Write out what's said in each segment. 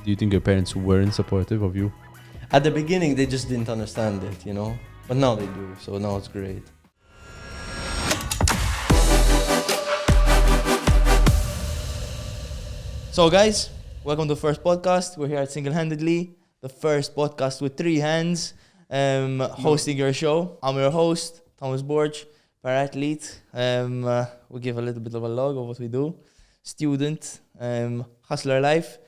Do you think your parents weren't supportive of you? At the beginning, they just didn't understand it, you know? But now they do, so now it's great. So guys, welcome to the first podcast. We're here at Single-Handedly, the first podcast with 3 hands, hosting your show. I'm your host, Thomas Borch, para-athlete. We'll give a little bit of a log of what we do. Student, hustler life.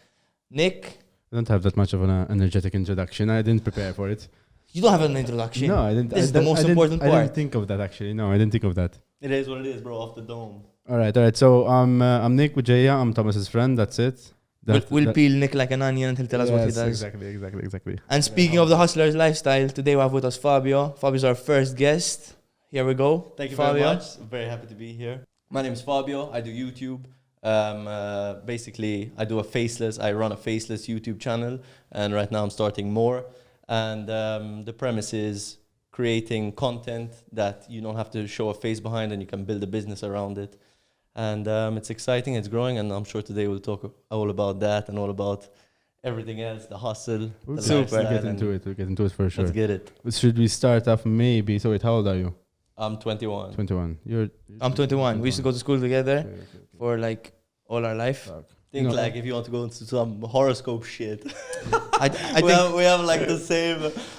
Nick. I don't have that much of an energetic introduction. I didn't prepare for it. You don't have an introduction. No, I didn't. This is the most important part. I didn't think of that actually. No, I didn't think of that. It is what it is, bro, off the dome. All right. So I'm Nick with Jaya. I'm Thomas's friend. That's it. We'll peel Nick like an onion until he tells us what he does. Exactly. And speaking of the hustler's lifestyle, today we have with us Fabio. Fabio's our first guest. Here we go. Thank you Fabio. very much. I'm very happy to be here. My name is Fabio. I do YouTube. Basically, I run a faceless YouTube channel, and right now I'm starting more. And the premise is creating content that you don't have to show a face behind, and you can build a business around it. And it's exciting, it's growing, and I'm sure today we'll talk all about that and all about everything else, the hustle. We'll Super. get into it. We'll get into it for sure. Let's get it. Should we start off maybe? So wait, how old are you? I'm 21. 21. I'm 21. We used to go to school together for like all our life. Think like if you want to go into some horoscope shit. I think we have like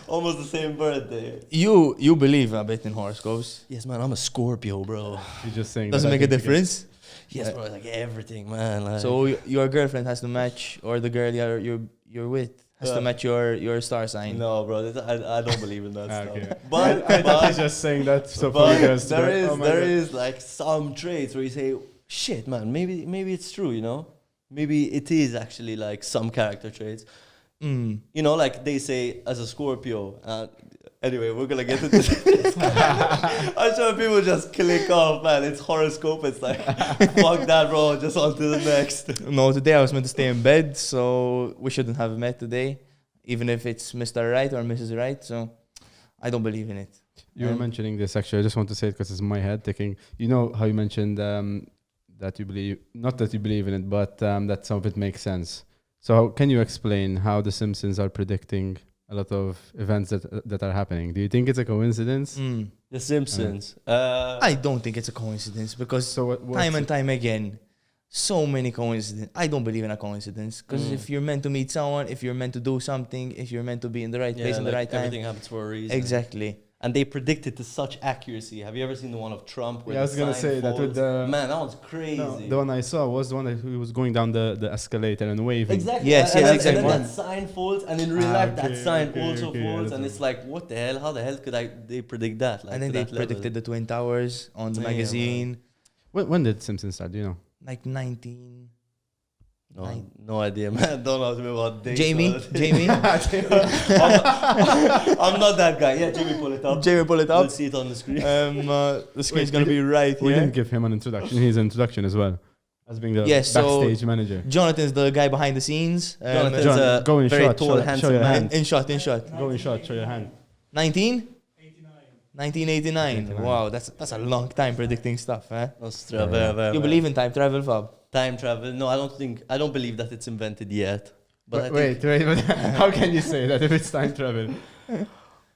almost the same birthday. you believe a bit in horoscopes. Yes, man, I'm a Scorpio, bro. You're just saying. Doesn't make a difference. Yes, bro, like everything, man. Like. So your girlfriend has to match, or the girl you're with has to match your star sign. No, bro, I don't believe in that stuff. Okay. But I thought he's just saying that. So for you guys, there is like some traits where you say, shit, man, maybe it's true, you know. Maybe it is actually like some character traits. You know, like they say as a Scorpio. Anyway, we're going to get into this. I'm sure people just click off, man. It's horoscope. It's like, fuck that, bro. Just on to the next. No, today I was meant to stay in bed, so we shouldn't have met today, even if it's Mr. Right or Mrs. Right. So I don't believe in it. You were mentioning this actually. I just want to say it because it's in my head ticking. You know how you mentioned that you believe, not that you believe in it, but that some of it makes sense. So can you explain how the Simpsons are predicting a lot of events that are happening? Do you think it's a coincidence? The Simpsons. I don't think it's a coincidence because time and time again, so many coincidences. I don't believe in a coincidence because if you're meant to meet someone, if you're meant to do something, if you're meant to be in the right place in the right time. Everything happens for a reason. Exactly. And they predicted to such accuracy. Have you ever seen the one of Trump? Where I was going to say that with the... Man, that one's crazy. No, the one I saw was the one that he was going down the escalator and waving. Exactly. Yes, exactly. And then that sign folds, and in real life, that sign also folds. And it's like, what the hell? How the hell could they predict that? Like, and then they predicted the Twin Towers on the magazine. When did Simpsons start? Do you know? Like 19... No idea, man. Don't ask me about dates. Jamie? I'm not that guy. Yeah, Jamie, pull it up. We'll see it on the screen. The screen's going to be right We here. didn't give him an introduction. His introduction as well. As being the backstage manager. Jonathan's the guy behind the scenes. Jonathan's John, go in very shot. tall, handsome man. In shot. Go in shot. Show your hand. 1989. Wow, that's a long time predicting stuff, eh? You believe in time travel, Fab? Time travel? No, I don't believe that it's invented yet. But wait. How can you say that if it's time travel?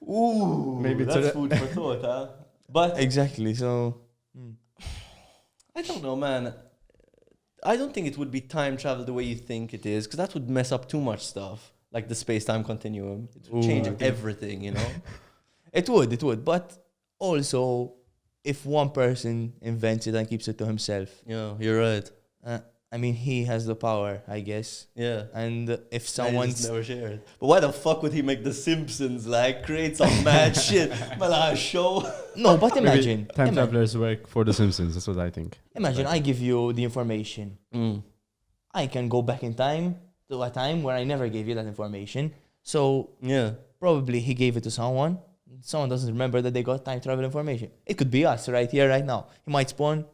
Ooh, maybe that's food for thought, huh? But exactly. So I don't know, man. I don't think it would be time travel the way you think it is, because that would mess up too much stuff, like the space-time continuum. It would change everything, you know. It would. But also, if one person invents it and keeps it to himself, yeah, you're right. I mean, he has the power, I guess. Yeah. And if someone's never shared. But why the fuck would he make The Simpsons create some mad shit? A show. No, but imagine. Time travelers work for The Simpsons. That's what I think. Imagine I give you the information. I can go back in time to a time where I never gave you that information. So probably he gave it to someone. Someone doesn't remember that they got time travel information. It could be us right here, right now. He might spawn.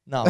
No.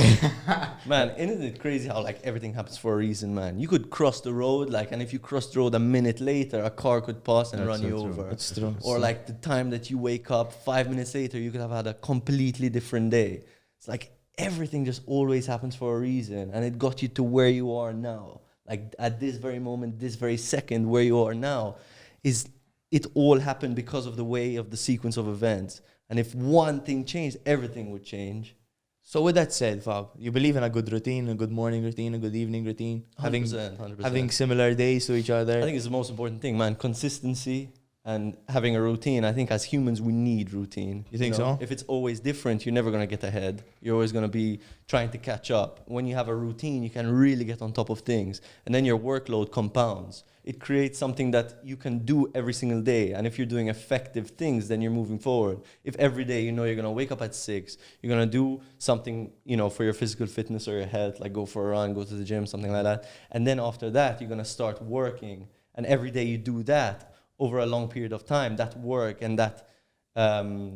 Man, isn't it crazy how everything happens for a reason, man? You could cross the road, and if you cross the road a minute later, a car could pass and run you over. It's true. Or the time that you wake up 5 minutes later, you could have had a completely different day. It's everything just always happens for a reason, and it got you to where you are now. like at this very moment, this very second where you are now, is it all happened because of the way of the sequence of events. And if one thing changed, everything would change. So with that said, Fab, you believe in a good routine, a good morning routine, a good evening routine, 100%. having similar days to each other. I think it's the most important thing, man. Consistency and having a routine. I think as humans, we need routine. You think so? If it's always different, you're never going to get ahead. You're always going to be trying to catch up. When you have a routine, you can really get on top of things. And then your workload compounds. It creates something that you can do every single day. And if you're doing effective things, then you're moving forward. If every day you know you're going to wake up at 6, you're going to do something, for your physical fitness or your health, like go for a run, go to the gym, something like that. And then after that, you're going to start working. And every day you do that over a long period of time, that work and that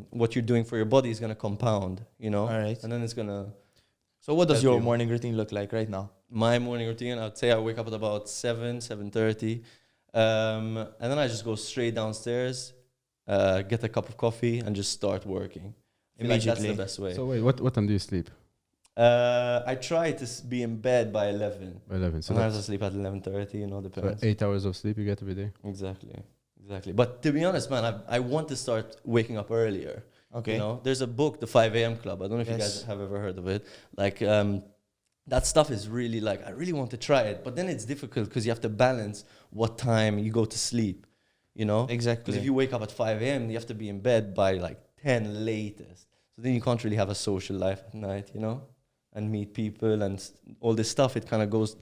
what you're doing for your body is going to compound, All right. And then it's going to... So what does help your you. morning routine look like right now? My morning routine, I would say I wake up at about 7:30. And then I just go straight downstairs, get a cup of coffee, and just start working. I feel like that's the best way. So wait, what time do you sleep? I try to be in bed by 11. By 11. So Sometimes I that's sleep at 11:30, depends. 8 hours of sleep you get every day. Exactly. But to be honest, man, I want to start waking up earlier. Okay. There's a book, The 5 a.m. Club. I don't know if you Yes. guys have ever heard of it. Like, that stuff is really like, I really want to try it. But then it's difficult because you have to balance what time you go to sleep, Exactly. Because if you wake up at 5 a.m., you have to be in bed by like 10 latest. So then you can't really have a social life at night, and meet people and all this stuff. It kind of goes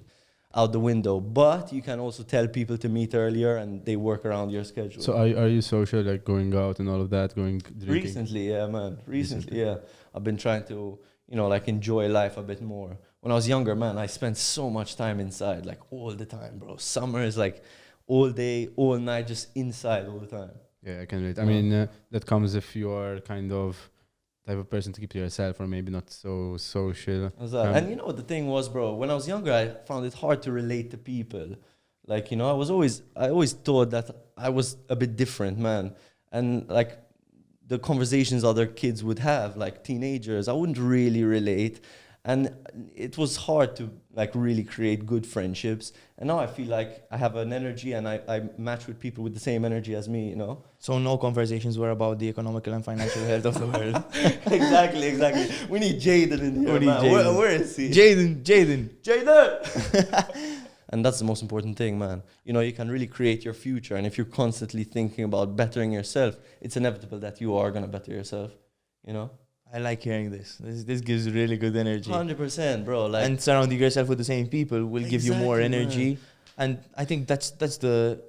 out the window. But you can also tell people to meet earlier and they work around your schedule. So are you social, like going out and all of that, going drinking? Recently, yeah, man. Recently, yeah. I've been trying to, like enjoy life a bit more. When I was younger, man, I spent so much time inside, like all the time, bro. Summer is like all day, all night, just inside all the time. Yeah, I can relate. I mean, that comes if you are kind of type of person to keep to yourself or maybe not so social. And the thing was, bro, when I was younger, I found it hard to relate to people. Like, I always thought that I was a bit different, man. And like the conversations other kids would have, like teenagers, I wouldn't really relate. And it was hard to like really create good friendships. And now I feel like I have an energy and I match with people with the same energy as me, So no conversations were about the economical and financial health of the world. Exactly. We need Jaden in here, We need man. Jaden. Where is he? Jaden. And that's the most important thing, man. You can really create your future. And if you're constantly thinking about bettering yourself, it's inevitable that you are going to better yourself, I like hearing this. This gives really good energy. 100%, bro. Like, And surrounding yourself with the same people will give you more Exactly, energy. man. And I think that's the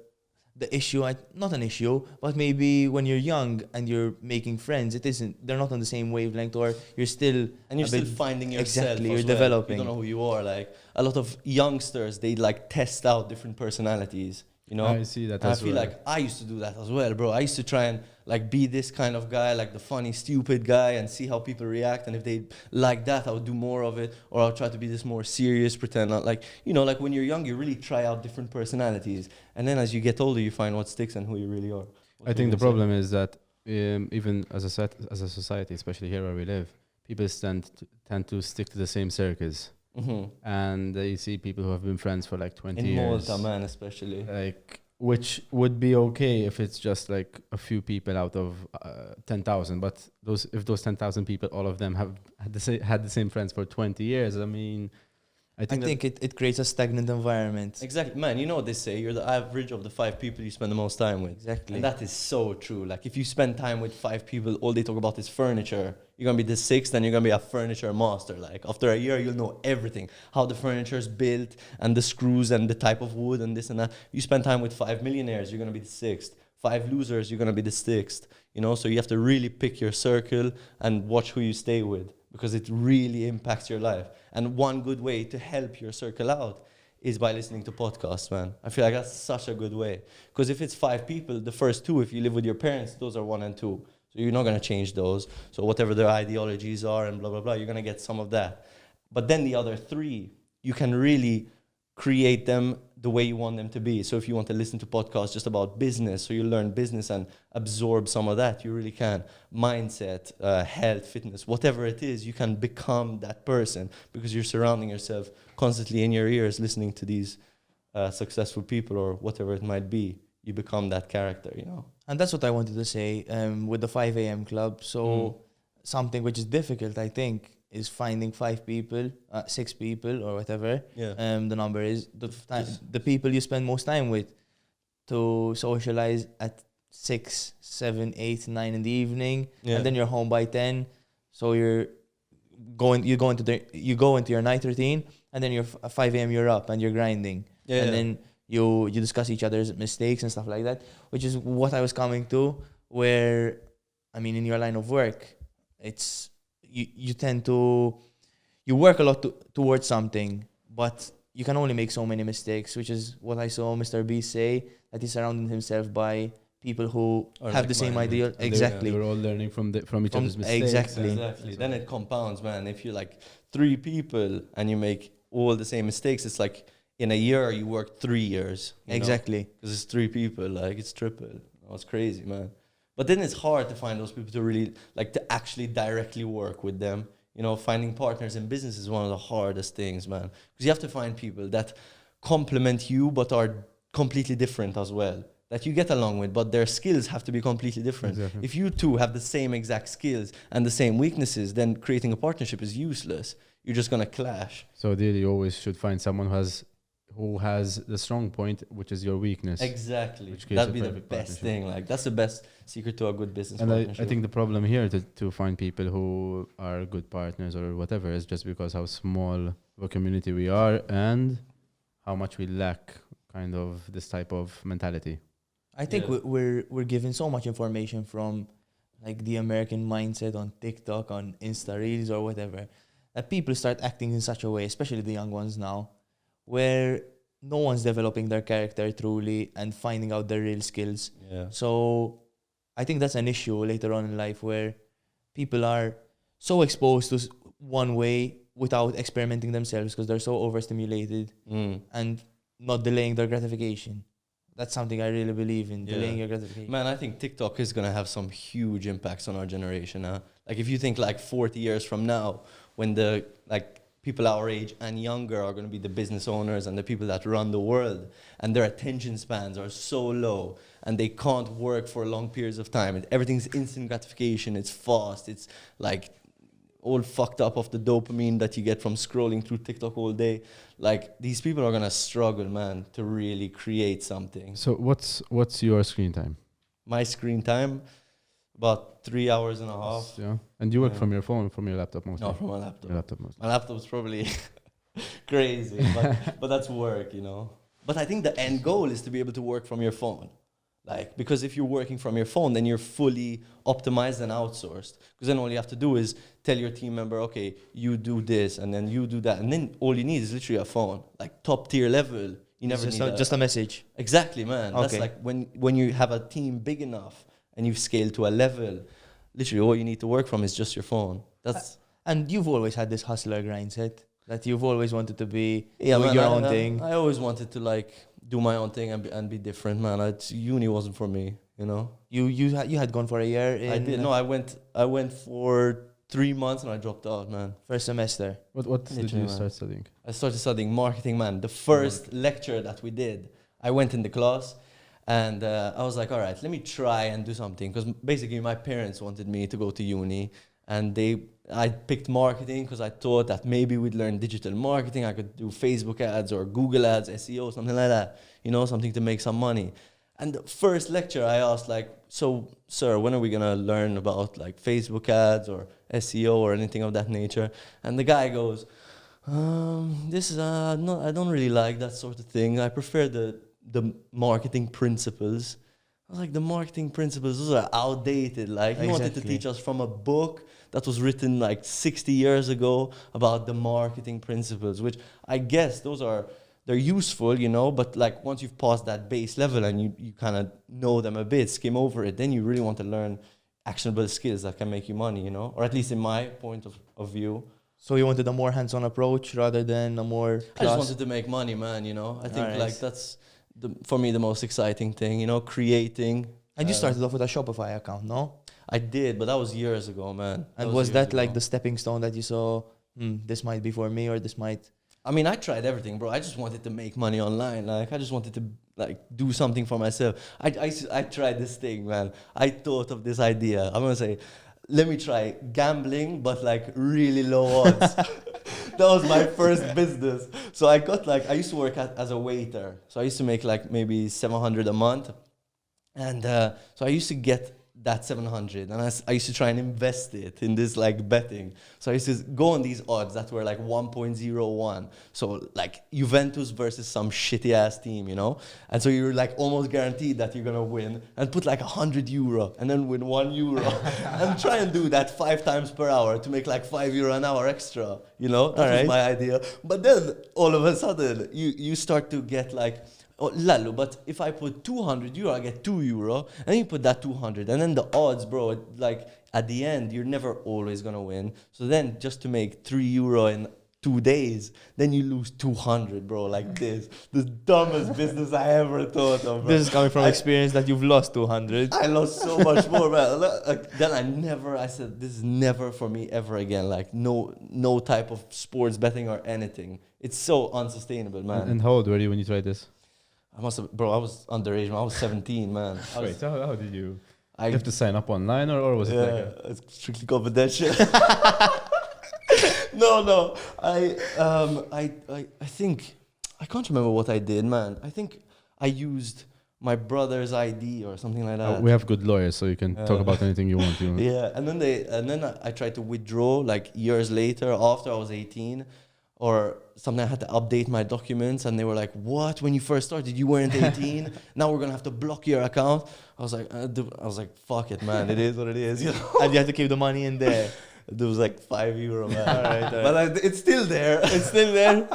issue. Not an issue, but maybe when you're young and you're making friends, they're not on the same wavelength, or you're still and you're a still bit- finding yourself. Exactly, as you're well. developing. You don't know who you are. Like a lot of youngsters, they like test out different personalities. I see that And I as feel well. like I used to do that as well, bro. I used to try and like be this kind of guy, like the funny, stupid guy, and see how people react. And if they like that, I would do more of it, or I'll try to be this more serious, pretend not like like when you're young, you really try out different personalities, and then as you get older, you find what sticks and who you really are. I think the problem is that even as a society, especially here where we live, people tend to stick to the same circles. Mm-hmm. And you see people who have been friends for like 20 In years. Malta, man, especially. Like, which would be okay if it's just like a few people out of 10,000. But if those 10,000 people, all of them have had the same friends for 20 years, I mean, I think it creates a stagnant environment. Exactly, man. You know what they say? You're the average of the 5 people you spend the most time with. Exactly. And that is so true. Like, if you spend time with 5 people, all they talk about is furniture. You're going to be the 6th and you're going to be a furniture master. Like, after a year, you'll know everything. How the furniture is built and the screws and the type of wood and this and that. You spend time with 5 millionaires, you're going to be the 6th. 5 losers, you're going to be the 6th. So you have to really pick your circle and watch who you stay with, because it really impacts your life. And one good way to help your circle out is by listening to podcasts, man. I feel like that's such a good way. Because if it's 5 people, the first 2, if you live with your parents, those are 1 and 2. So you're not going to change those. So whatever their ideologies are and blah, blah, blah, you're going to get some of that. But then the other 3, you can really create them the way you want them to be. So if you want to listen to podcasts just about business, so you learn business and absorb some of that, you really can. Mindset, health, fitness, whatever it is, you can become that person because you're surrounding yourself constantly in your ears listening to these successful people or whatever it might be, you become that character, you know. And that's what I wanted to say with the 5 a.m. club. So something which is difficult, I think, is finding 5 people, 6 people or whatever. Yeah. The number is the people you spend most time with to socialize at 6, 7, 8, 9 in the evening, and then you're home by 10. So you go into your night routine, and then you're 5 a.m. you're up and you're grinding, and then you discuss each other's mistakes and stuff like that, which is what I was coming to. Where, I mean, in your line of work, it's you tend to work a lot towards something, but you can only make so many mistakes, which is what I saw Mr. B say, that he surrounded himself by people who have the same ideal. Exactly. We're all learning from each other's mistakes. Exactly. Then it compounds, man. If you're like 3 people and you make all the same mistakes, it's like in a year you work 3 years. Exactly. Because it's 3 people, like it's triple. Oh, it's crazy, man. But then it's hard to find those people to really, like, to actually directly work with them. You know, finding partners in business is one of the hardest things, man. Because you have to find people that complement you but are completely different as well, that you get along with, but their skills have to be completely different. Exactly. If you two have the same exact skills and the same weaknesses, then creating a partnership is useless. You're just going to clash. So ideally, you always should find someone who has the strong point, which is your weakness. Exactly. Which creates That'd a be the perfect best partnership. thing. Like, that's the best secret to a good business And partnership. I think the problem here to find people who are good partners or whatever is just because how small of a community we are and how much we lack kind of this type of mentality. I think we're given so much information from like the American mindset on TikTok, on Insta Reels or whatever, that people start acting in such a way, especially the young ones now, where no one's developing their character truly and finding out their real skills. Yeah. So I think that's an issue later on in life, where people are so exposed to one way without experimenting themselves because they're so overstimulated and not delaying their gratification. That's something I really believe in, delaying your gratification. Man, I think TikTok is going to have some huge impacts on our generation. Like, if you think like 40 years from now, when the like people our age and younger are going to be the business owners and the people that run the world, and their attention spans are so low and they can't work for long periods of time. Everything's instant gratification. It's fast. It's like all fucked up of the dopamine that you get from scrolling through TikTok all day. Like, these people are gonna struggle, man, to really create something. So what's your screen time? My screen time, about 3 hours and a half. Yeah. And you work from your phone, from your laptop mostly? No, from my laptop. Your laptop mostly. My laptop's probably crazy, but that's work, you know. But I think the end goal is to be able to work from your phone. Like, because if you're working from your phone, then you're fully optimized and outsourced. Because then all you have to do is tell your team member, okay, you do this, and then you do that. And then all you need is literally a phone. Like, top tier level. You never need just a message. Exactly, man. Okay. That's like when you have a team big enough and you've scaled to a level, literally all you need to work from is just your phone. That's And you've always had this hustler mindset, that you've always wanted to be man, doing your own thing. I always wanted to like do my own thing and be different, man. Uni wasn't for me, you know. You had gone for a year in I did. No, I went for 3 months and I dropped out, man. first semester. What did Literally, you man. start studying? I started studying marketing, man. The first lecture that we did, I went in the class and I was like, all right, let me try and do something. Because basically my parents wanted me to go to uni, and I picked marketing because I thought that maybe we'd learn digital marketing. I could do Facebook ads or Google ads, SEO, something like that. You know, something to make some money. And the first lecture I asked, like, so, sir, when are we going to learn about like Facebook ads or SEO or anything of that nature? And the guy goes, this is, no, I don't really like that sort of thing. I prefer the marketing principles. I was like, the marketing principles, those are outdated. Like, he wanted to teach us from a book that was written like 60 years ago about the marketing principles, which I guess they're useful, you know, but like once you've passed that base level and you kind of know them a bit, skim over it, then you really want to learn actionable skills that can make you money, you know, or at least in my point of view. So you wanted a more hands-on approach rather than a more I just wanted to make money, man, you know. I think Alright. like that's for me the most exciting thing, you know, creating. And you started off with a Shopify account, no? I did, but that was years ago, man. And was that like the stepping stone that you saw, this might be for me, or this might... I mean, I tried everything, bro. I just wanted to make money online. Like, I just wanted to like do something for myself. I tried this thing, man. I thought of this idea. I'm gonna say, let me try gambling, but like really low odds. That was my first business. So I got like, I used to work as a waiter. So I used to make like maybe 700 a month. And so I used to get that 700 and I used to try and invest it in this like betting. So I used to go on these odds that were like 1.01. So like Juventus versus some shitty ass team, you know? And so you're like almost guaranteed that you're gonna win and put like €100 and then win €1 and try and do that 5 times per hour to make like €5 an hour extra, you know? That was my idea. But then all of a sudden you start to get like, oh, Lalo, but if I put €200, I get €2, and you put that 200, and then the odds, bro, like at the end, you're never always gonna win. So then, just to make €3 in 2 days, then you lose 200, bro, like this. The dumbest business I ever thought of, bro. This is coming from experience that you've lost 200. I lost so much more, man. Like, then I said, this is never for me ever again. Like, no type of sports betting or anything. It's so unsustainable, man. And how old were you when you tried this? I was underage, man. I was 17, man. Wait, so how did you? I You have to sign up online, or was it like a, it's strictly confidential. No. I think I can't remember what I did, man. I think I used my brother's ID or something like that. we have good lawyers, so you can talk about anything you want. You know? Yeah, and then I tried to withdraw like years later after I was 18. Or something, I had to update my documents, and they were like, "What? When you first started, you weren't 18. Now we're gonna have to block your account." I was like, "Fuck it, man. It is what it is." You know. And you had to keep the money in there. There was like €5, man. All right. But it's still there. It's still there.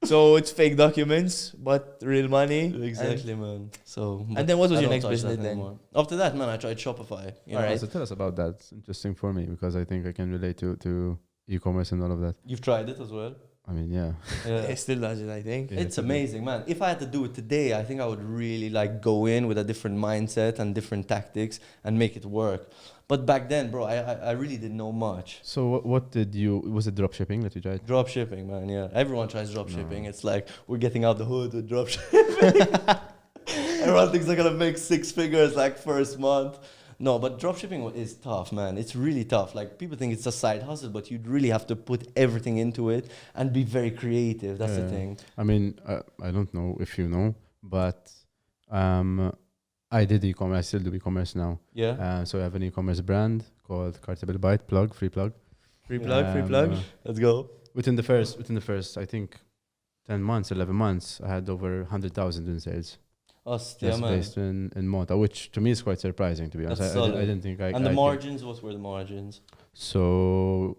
So it's fake documents, but real money. Exactly, man. So. And then what was I your don't next touch business that then? anymore. After that, man, I tried Shopify. You know? Alright. So tell us about that. It's interesting for me because I think I can relate to e-commerce and all of that. You've tried it as well. I mean, yeah. It still does it, I think. Yeah, It's amazing, man. If I had to do it today, I think I would really like go in with a different mindset and different tactics and make it work. But back then, bro, I really didn't know much. So what did you? Was it drop shipping that you tried? Drop shipping, man. Yeah, everyone tries drop shipping. It's like we're getting out the hood with drop shipping. Everyone thinks they're gonna make 6 figures like first month. No, but drop shipping is tough, man. It's really tough. Like people think it's a side hustle, but you'd really have to put everything into it and be very creative. That's the thing. I mean, I don't know if you know, but I did e-commerce. I still do e-commerce now. Yeah. So I have an e-commerce brand called Cartable Byte. Free plug. Free plug. Let's go. Within the first, I think, 10 months, 11 months, I had over 100,000 in sales. Yeah, man. Based in Malta, which to me is quite surprising, to be honest. That's I solid. didn't think I. And the I margins, what were the margins? So,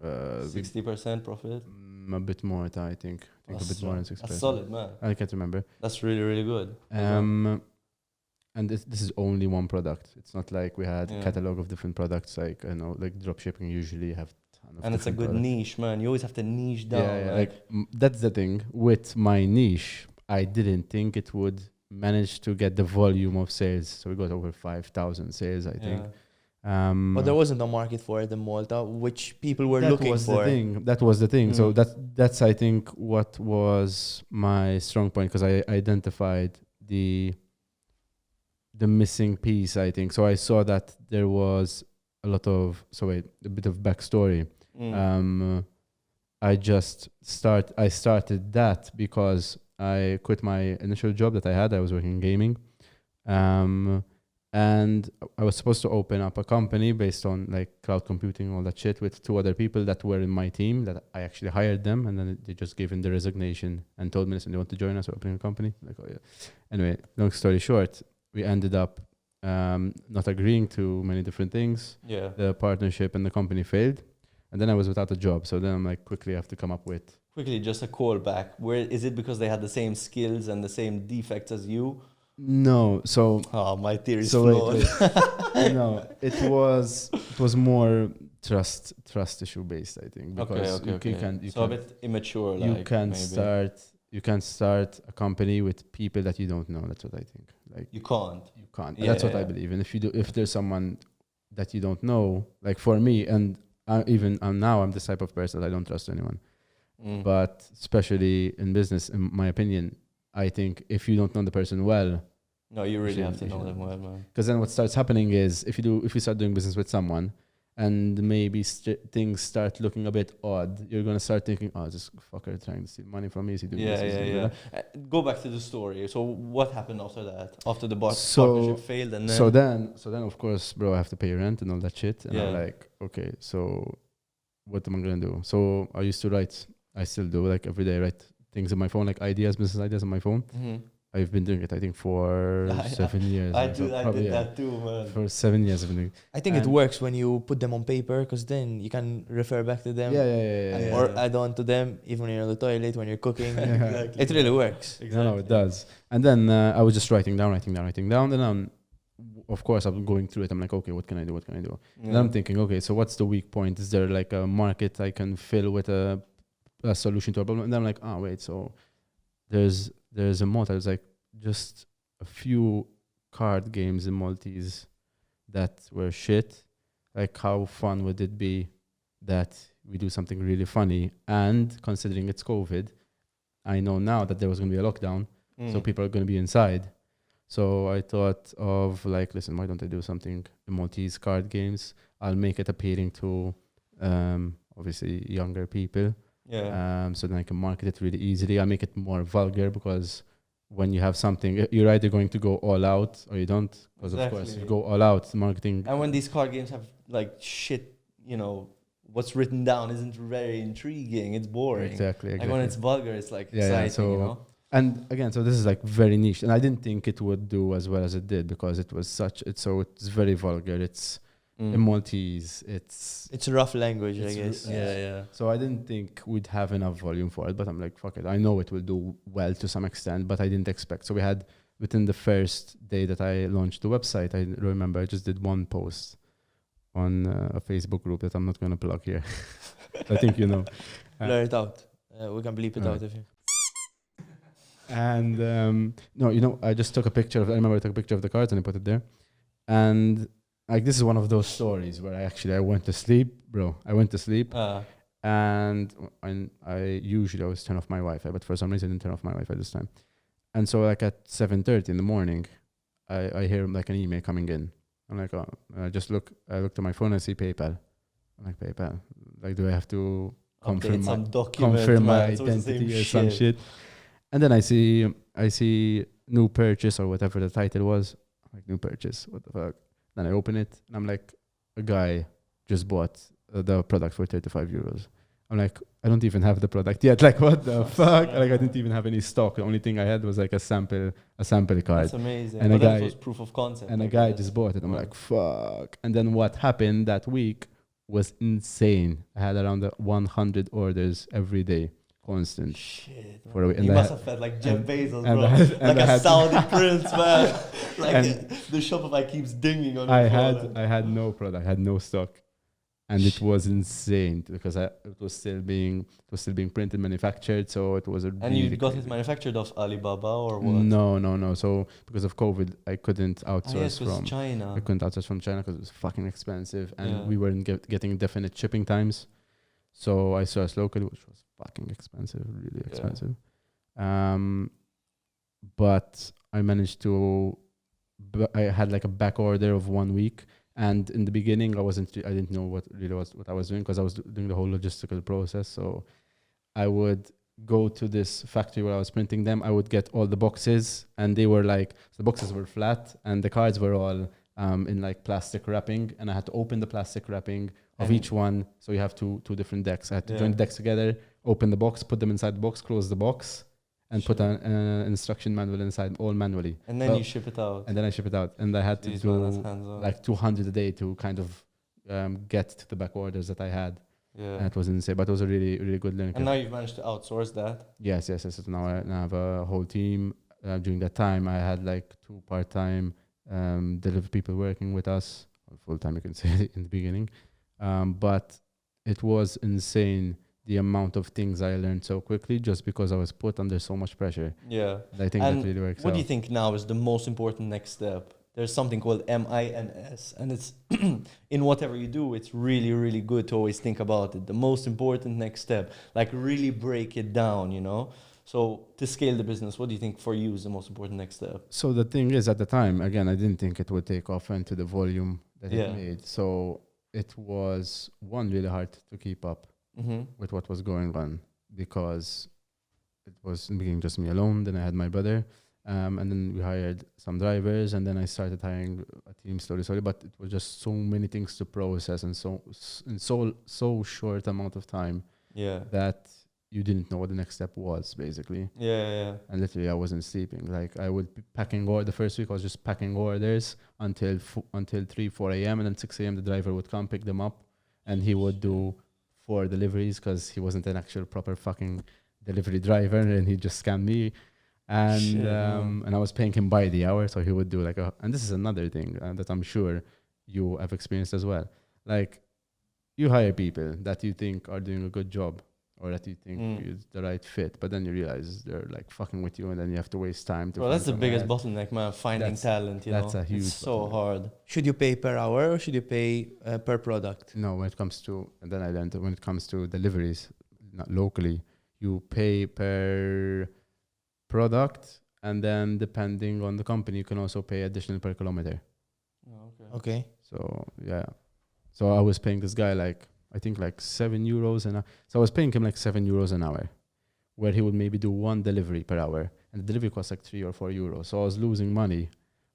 60% profit. a bit more, I think. A bit more than 6%. That's solid, man. I can't remember. That's really, really good. And this is only one product. It's not like we had a Yeah. catalog of different products. Like like drop shipping usually have. Ton of And it's a different good products. niche, man. You always have to niche down. Yeah. Like that's the thing with my niche. I didn't think it would manage to get the volume of sales. So we got over 5,000 sales, I think. But there wasn't a market for it in Malta, which people were that looking was for. The thing. That was the thing. So that's I think what was my strong point, because I identified the missing piece, I think. So I saw that there was a lot of a bit of backstory. I started that because I quit my initial job that I had. I was working in gaming. And I was supposed to open up a company based on like cloud computing, all that shit, with 2 other people that were in my team that I actually hired them. And then they just gave in the resignation and told me, listen, they want to join us, we're opening a company. Like, oh yeah. Anyway, long story short, we ended up not agreeing to many different things. Yeah. The partnership and the company failed. And then I was without a job. So then I'm like, quickly I have to come up with. Quickly, just a call back. Where is it because they had the same skills and the same defects as you? No. So. Oh, my theory is So flawed. No, it was more trust issue based, I think, because okay. you So a can bit immature. you like, can maybe. start a company with people that you don't know. That's what I think. Like You can't. you can't. Yeah, That's what I yeah. believe. And if there's someone that you don't know, like for me, and now I'm this type of person that I don't trust anyone. But especially in business, in my opinion, I think if you don't know the person well, No, you really have to know them well, man. because then what starts happening is if you start doing business with someone and maybe things start looking a bit odd, you're gonna start thinking, oh, this fucker trying to steal money from me. Is he doing this? Is he doing that? Go back to the story. So what happened after that? After the So- partnership failed, and then So then of course, bro, I have to pay rent and all that shit. And I'm Yeah. like, okay, so what am I gonna do? So I used to write. I still do, like every day, write things on my phone, like ideas, business ideas on my phone. I've been doing it, I think, for 7 years. I or so, did probably, that too, man. For 7 years I've been doing. I think it And- works when you put them on paper, because then you can refer back to them. Yeah. Or add on to them, even when you're on the toilet, when you're cooking. Exactly. It really works. No, it does. And then I was just writing down. Then of course, I'm going through it. I'm like, okay, what can I do? And I'm thinking, okay, so what's the weak point? Is there like a market I can fill with a solution to a problem? And then I'm like, oh, wait, so there's a motto. It's like just a few card games in Maltese that were shit. Like, how fun would it be that we do something really funny? And considering it's COVID, I know now that there was going to be a lockdown, so people are going to be inside. So I thought of like, listen, why don't I do something in Maltese card games? I'll make it appealing to obviously younger people. Yeah. So then I can market it really easily. I'll make it more vulgar, because when you have something, you're either going to go all out or you don't. Because of course, if you go all out, marketing. And when these card games have like shit, what's written down isn't very intriguing. It's boring. Exactly. Like when it's vulgar, it's like Yeah, exciting, so- And again, so this is like very niche, and I didn't think it would do as well as it did, because it was it's very vulgar. It's in Maltese. It's rough language, I It's guess. Yeah. So I didn't think we'd have enough volume for it, but I'm like, fuck it. I know it will do well to some extent, but I didn't expect. So we had, within the first day that I launched the website, I remember I just did one post on a Facebook group that I'm not going to plug here. I think you know. Blur it out. We can bleep it Alright. out if you. And no, I just took a picture of. I remember I took a picture of the cards and I put it there. And like, this is one of those stories where I went to sleep, bro. I went to sleep, and I usually always turn off my Wi-Fi, but for some reason I didn't turn off my Wi-Fi this time. And so like at 7:30 in the morning, I hear like an email coming in. I'm like, oh, I look at my phone, I see PayPal. I'm like, PayPal. Like, do I have to confirm my identity or some shit? And then I see new purchase or whatever the title was. Like, new purchase, what the fuck? Then I open it and I'm like, a guy just bought the product for 35 euros. I'm like, I don't even have the product yet. Like, what the fuck? Like, I didn't even have any stock. The only thing I had was like a sample card. That's amazing. And But a that guy- was proof of concept. And I a guy guess. just bought it. I'm Right. like, fuck. And then what happened that week was insane. I had around 100 orders every day, constant. Shit. For a week. You And I must had- have felt like Jeff and- Bezos, and bro. I had- and Like I a had- Saudi prince, man. Like And- the Shopify keeps dinging on I your had phone. I had no product, I had no stock, and it was insane because it was still being printed, manufactured. So it was a And you really got it crazy- manufactured off Alibaba or what? No. So because of COVID, I couldn't outsource Yes, it was from. China. I couldn't outsource from China because it was fucking expensive, and Yeah. we weren't getting definite shipping times. So I sourced locally, which was fucking expensive, really Yeah. expensive. But I managed to. I had like a back order of 1 week, and in the beginning, I didn't know what I was doing because I was doing the whole logistical process. So I would go to this factory where I was printing them. I would get all the boxes, and they were like, the boxes were flat, and the cards were all in like plastic wrapping, and I had to open the plastic wrapping of And- each one. So you have two different decks. I had to Yeah. join the decks together, open the box, put them inside the box, close the box, and put an instruction manual inside, all manually. And then Well, you ship it out. And then I ship it out, and I had to Jeez, man, that's do hands-on. like 200 a day to kind of get to the back orders that I had. And Yeah. it was insane, but it was a really, really good learning. And now you've managed to outsource that. Yes. So now I have a whole team. During that time, I had like 2 part-time delivery people working with us, or full-time, you can say, in the beginning. But it was insane the amount of things I learned so quickly just because I was put under so much pressure. Yeah. I think And that really works What out. do you think now is the most important next step there's something called MINS, and it's in whatever you do, it's really, really good to always think about it. The most important next step, like really break it down, you know? So to scale the business, what do you think for you is the most important next step? So the thing is, at the time, again, I didn't think it would take off into the volume that Yeah. it made. So it was, one, really hard to keep up Mm-hmm. with what was going on, because it was in the beginning just me alone. Then I had my brother, and then we hired some drivers, and then I started hiring a team slowly. But it was just so many things to process, and so short amount of time Yeah. that you didn't know what the next step was, basically. Yeah. And literally, I wasn't sleeping. Like, I would be packing the first week I was just packing orders until 3, 4 a.m. And then 6 a.m. the driver would come pick them up, and he would do 4 deliveries, because he wasn't an actual proper fucking delivery driver, and he just scammed me. And Shit, man. and I was paying him by the hour, so he would do like and this is another thing that I'm sure you have experienced as well. Like, you hire people that you think are doing a good job, or that you think is the right fit, but then you realize they're like fucking with you, and then you have to waste time to Bro, find that's the someone biggest else. bottleneck, man. Finding talent, you that's know. a huge It's so bottleneck. hard. Should you pay per hour or should you pay per product? No, when it comes to, and then I learned that when it comes to deliveries, not locally, you pay per product, and then depending on the company, you can also pay additional per kilometer. Oh, okay. Okay. So yeah, so I was paying this guy like, I think like €7 an hour. So I was paying him like €7 an hour, where he would maybe do 1 delivery per hour, and the delivery cost like €3 or €4. So I was losing money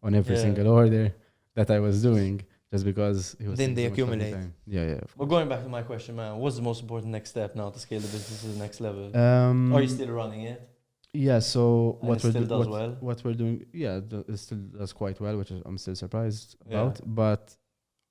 on every Yeah. single order that I was doing, just because he was Then taking they so much of my accumulate. time. Yeah. Of Well, course. going back to my question, man, what's the most important next step now to scale the business to the next level? Are you still running it? Yeah, so And it still does well? what we're doing, it still does quite well, which I'm still surprised Yeah. about. But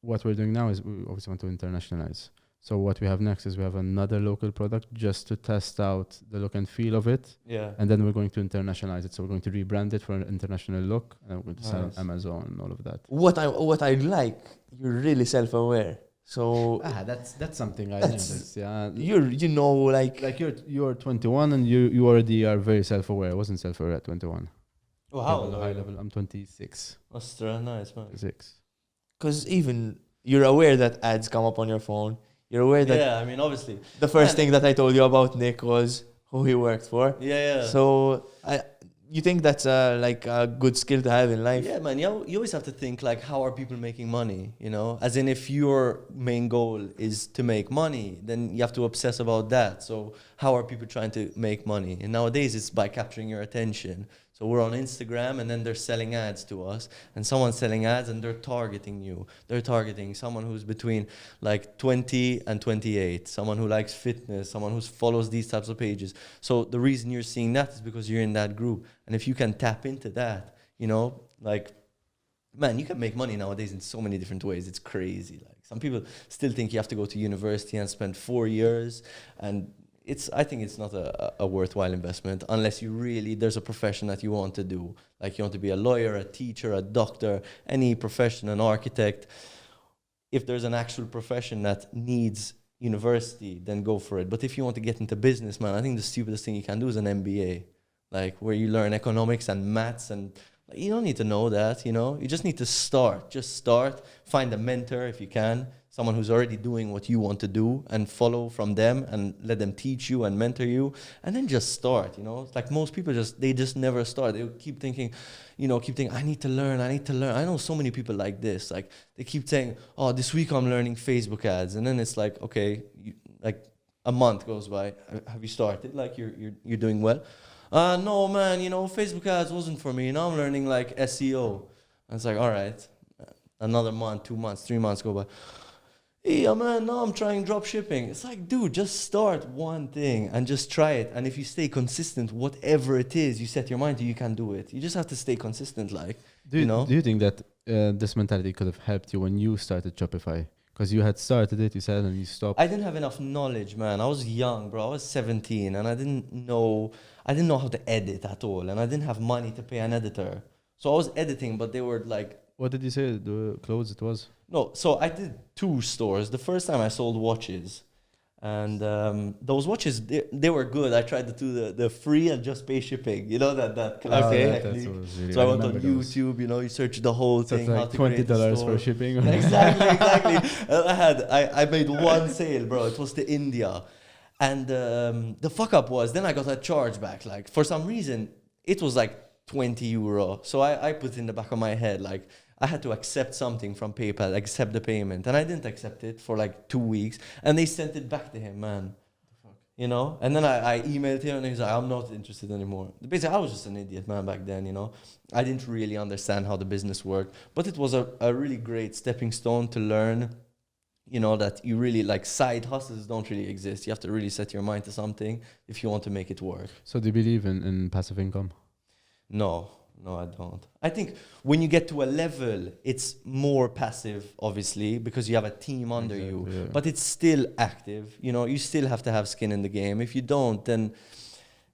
what we're doing now is we obviously want to internationalize. So what we have next is we have another local product just to test out the look and feel of it, Yeah. and then we're going to internationalize it. So we're going to rebrand it for an international look, and then we're going to sell on Nice. Amazon and all of that. What I like, you're really self-aware. So That's something I That's- noticed. Yeah, you know, like you're 21 and you already are very self-aware. I wasn't self-aware at 21. Well, how Level, old high are you? level. I'm 26. That's nice, man. 26. because even you're aware that ads come up on your phone. You're aware that Yeah, I mean, obviously. the first Man. thing that I told you about Nick was who he worked for. Yeah. So you think that's like a good skill to have in life? Yeah, man. You always have to think like, how are people making money? You know, as in, if your main goal is to make money, then you have to obsess about that. So how are people trying to make money? And nowadays, it's by capturing your attention. So we're on Instagram, and then they're selling ads to us, and someone's selling ads, and they're targeting you. They're targeting someone who's between like 20 and 28, someone who likes fitness, someone who follows these types of pages. So the reason you're seeing that is because you're in that group. And if you can tap into that, you know, like, man, you can make money nowadays in so many different ways. It's crazy. Like, some people still think you have to go to university and spend 4 years, and I think it's not a worthwhile investment unless you really, there's a profession that you want to do. Like, you want to be a lawyer, a teacher, a doctor, any profession, an architect. If there's an actual profession that needs university, then go for it. But if you want to get into business, man, I think the stupidest thing you can do is an MBA, like where you learn economics and maths, and like, you don't need to know that, you know. You just need to start. Just start. Find a mentor if you can, someone who's already doing what you want to do, and follow from them and let them teach you and mentor you, and then just start, you know. It's like most people they just never start. They keep thinking, I need to learn. I know so many people like this. Like, they keep saying, oh, this week I'm learning Facebook ads. And then it's like, okay, like a month goes by. Have you started? Like, you're doing well? No, man, Facebook ads wasn't for me. Now I'm learning like SEO. And it's like, all right, another month, 2 months, 3 months go by. Yeah, man, now I'm trying drop shipping. It's like, dude, just start one thing and just try it. And if you stay consistent, whatever it is you set your mind to, you can do it. You just have to stay consistent, like, Do you think that this mentality could have helped you when you started Shopify? Because you had started it, you said, and you stopped. I didn't have enough knowledge, man. I was young, bro. I was 17, and I didn't know how to edit at all. And I didn't have money to pay an editor. So I was editing, but they were like... What did you say? The clothes it was? No, so I did 2 stores. The first time I sold watches, And those watches, they were good. I tried to do the free and just pay shipping. You know that classic Okay. technique. Really, So I went on YouTube. You know, you search the whole So thing. it's how like to create a $20 store. for shipping. Exactly. I made one sale, bro. It was to India, and the fuck up was then I got a charge back. Like for some reason, it was like €20. So I put in the back of my head like I had to accept something from PayPal, accept the payment, and I didn't accept it for like 2 weeks, and they sent it back to him, man. You know, and then I emailed him, and he's like, "I'm not interested anymore." Basically, I was just an idiot, man, back then. You know, I didn't really understand how the business worked, but it was a really great stepping stone to learn. You know that you really like side hustles don't really exist. You have to really set your mind to something if you want to make it work. So do you believe in passive income? No, I don't. I think when you get to a level, it's more passive, obviously, because you have a team under you. Yeah. But it's still active. You know, you still have to have skin in the game. If you don't, then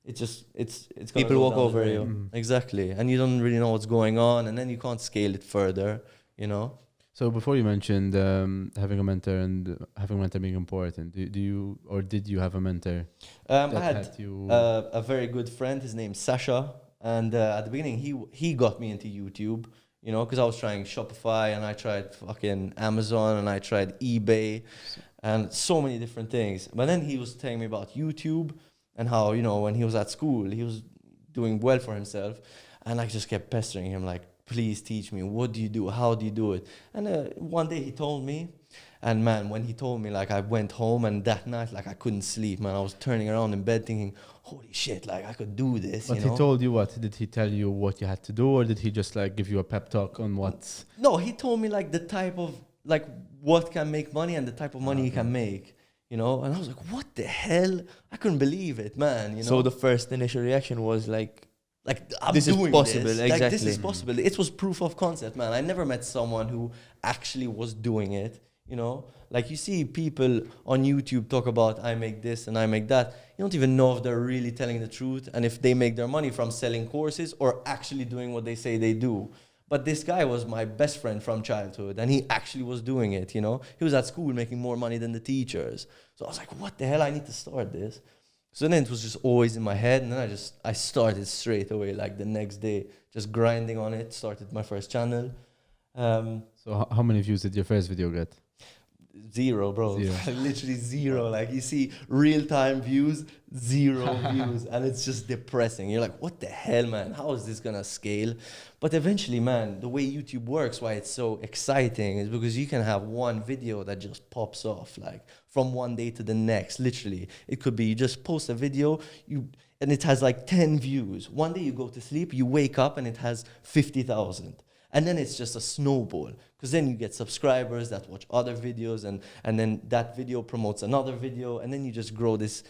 it's gonna People go walk down the over drain. you. Exactly, and you don't really know what's going on, and then you can't scale it further. You know. So before you mentioned having a mentor and having a mentor being important, do you or did you have a mentor I that had you? a very good friend. His name's Sasha. And at the beginning, he got me into YouTube, you know, because I was trying Shopify and I tried fucking Amazon and I tried eBay and so many different things. But then he was telling me about YouTube and how, you know, when he was at school, he was doing well for himself. And I just kept pestering him like, please teach me. What do you do? How do you do it? And one day he told me. And man, when he told me, like, I went home and that night, like, I couldn't sleep, man. I was turning around in bed thinking, holy shit, like, I could do this, But you he know? told you what? Did he tell you what you had to do, or did he just like give you a pep talk on what? No, he told me, like, the type of, like, what can make money and the type of money you can make, you know? And I was like, what the hell? I couldn't believe it, man, you know? So the first initial reaction was like, I'm this is doing possible, this. Like, this exactly. is possible. It was proof of concept, man. I never met someone who actually was doing it, you know? Like, you see people on YouTube talk about, I make this and I make that. You don't even know if they're really telling the truth and if they make their money from selling courses or actually doing what they say they do. But this guy was my best friend from childhood, and he actually was doing it, you know? He was at school making more money than the teachers. So I was like, what the hell? I need to start this. So then it was just always in my head, and then I started straight away, like the next day, just grinding on it, started my first channel. So how many views did your first video get? Zero, bro. Zero. Literally zero. Like, you see real-time views, zero views, and it's just depressing. You're like, what the hell, man? How is this gonna scale? But eventually, man, the way YouTube works, why it's so exciting is because you can have one video that just pops off, like, from one day to the next, literally. It could be you just post a video, and it has like 10 views. One day you go to sleep, you wake up, and it has 50,000. And then it's just a snowball, because then you get subscribers that watch other videos, and then that video promotes another video, and then you just grow this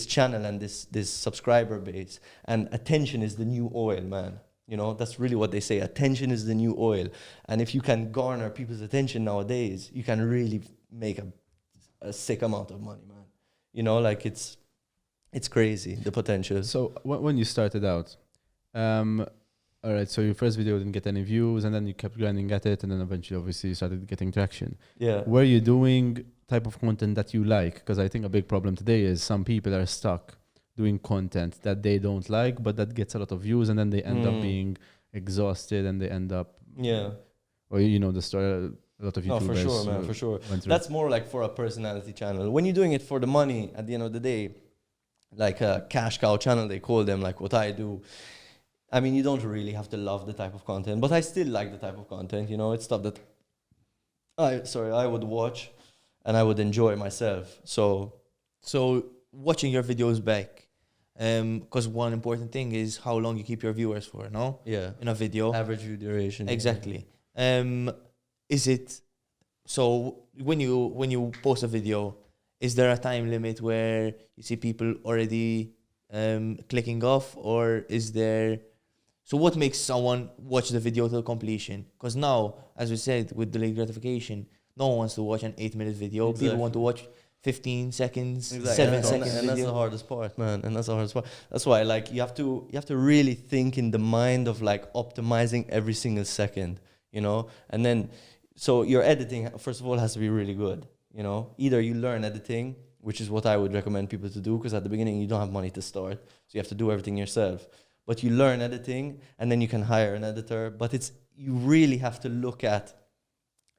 channel and this subscriber base. And attention is the new oil, man. You know, that's really what they say. Attention is the new oil. And if you can garner people's attention nowadays, you can really make a sick amount of money, man. You know, like it's crazy, the potential. So when you started out, all right, so your first video didn't get any views, and then you kept grinding at it, and then eventually, obviously, you started getting traction. Yeah. Were you doing type of content that you like? Because I think a big problem today is some people are stuck doing content that they don't like, but that gets a lot of views, and then they end up being exhausted, and they end up... Yeah. Or, you know, the story, a lot of YouTubers... No, for sure, man, for sure. That's more like for a personality channel. When you're doing it for the money, at the end of the day, like a cash cow channel, they call them, like what I do, I mean, you don't really have to love the type of content, but I still like the type of content, you know, it's stuff that I would watch and I would enjoy myself. So watching your videos back, because one important thing is how long you keep your viewers for, no? yeah, In a video. average view duration. Exactly. Is it, so when you post a video, is there a time limit where you see people already clicking off, or is there... So what makes someone watch the video till completion? Because now, as we said, with delayed gratification, no one wants to watch an 8-minute video. Exactly. People want to watch 15 seconds, Exactly. 7 seconds and that's video. the hardest part, man. And that's the hardest part. That's why, like, you have to really think in the mind of like optimizing every single second, you know. And then, so your editing, first of all, has to be really good, you know. Either you learn editing which is what I would recommend people to do, because at the beginning you don't have money to start, so you have to do everything yourself. But you learn editing, and then you can hire an editor. But you really have to look at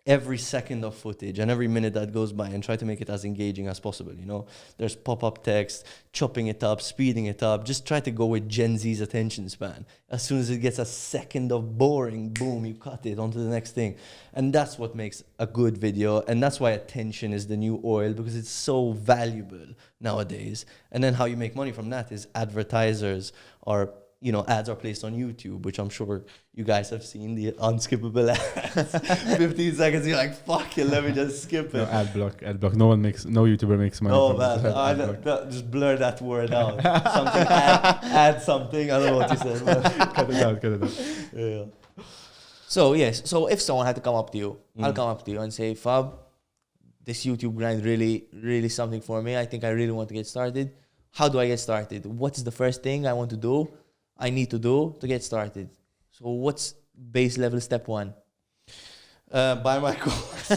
every second of footage and every minute that goes by and try to make it as engaging as possible, you know? There's pop-up text, chopping it up, speeding it up. Just try to go with Gen Z's attention span. As soon as it gets a second of boring, boom, you cut it onto the next thing. And that's what makes a good video. And that's why attention is the new oil, because it's so valuable nowadays. And then how you make money from that is advertisers are, you know, ads are placed on YouTube, which I'm sure you guys have seen, the unskippable ads. 15 seconds, you're like, fuck it, let me just skip it. No, ad block. No YouTuber makes money. No, from man, just blur that word out. Something, add something, I don't know what you said. Cut it out. Yeah. So yes, so if someone had to come up to you, I'll come up to you and say, Fab, this YouTube grind really something for me. I think I really want to get started. How do I get started? What is the first thing I need to do to get started? So what's base level step 1? Buy my course.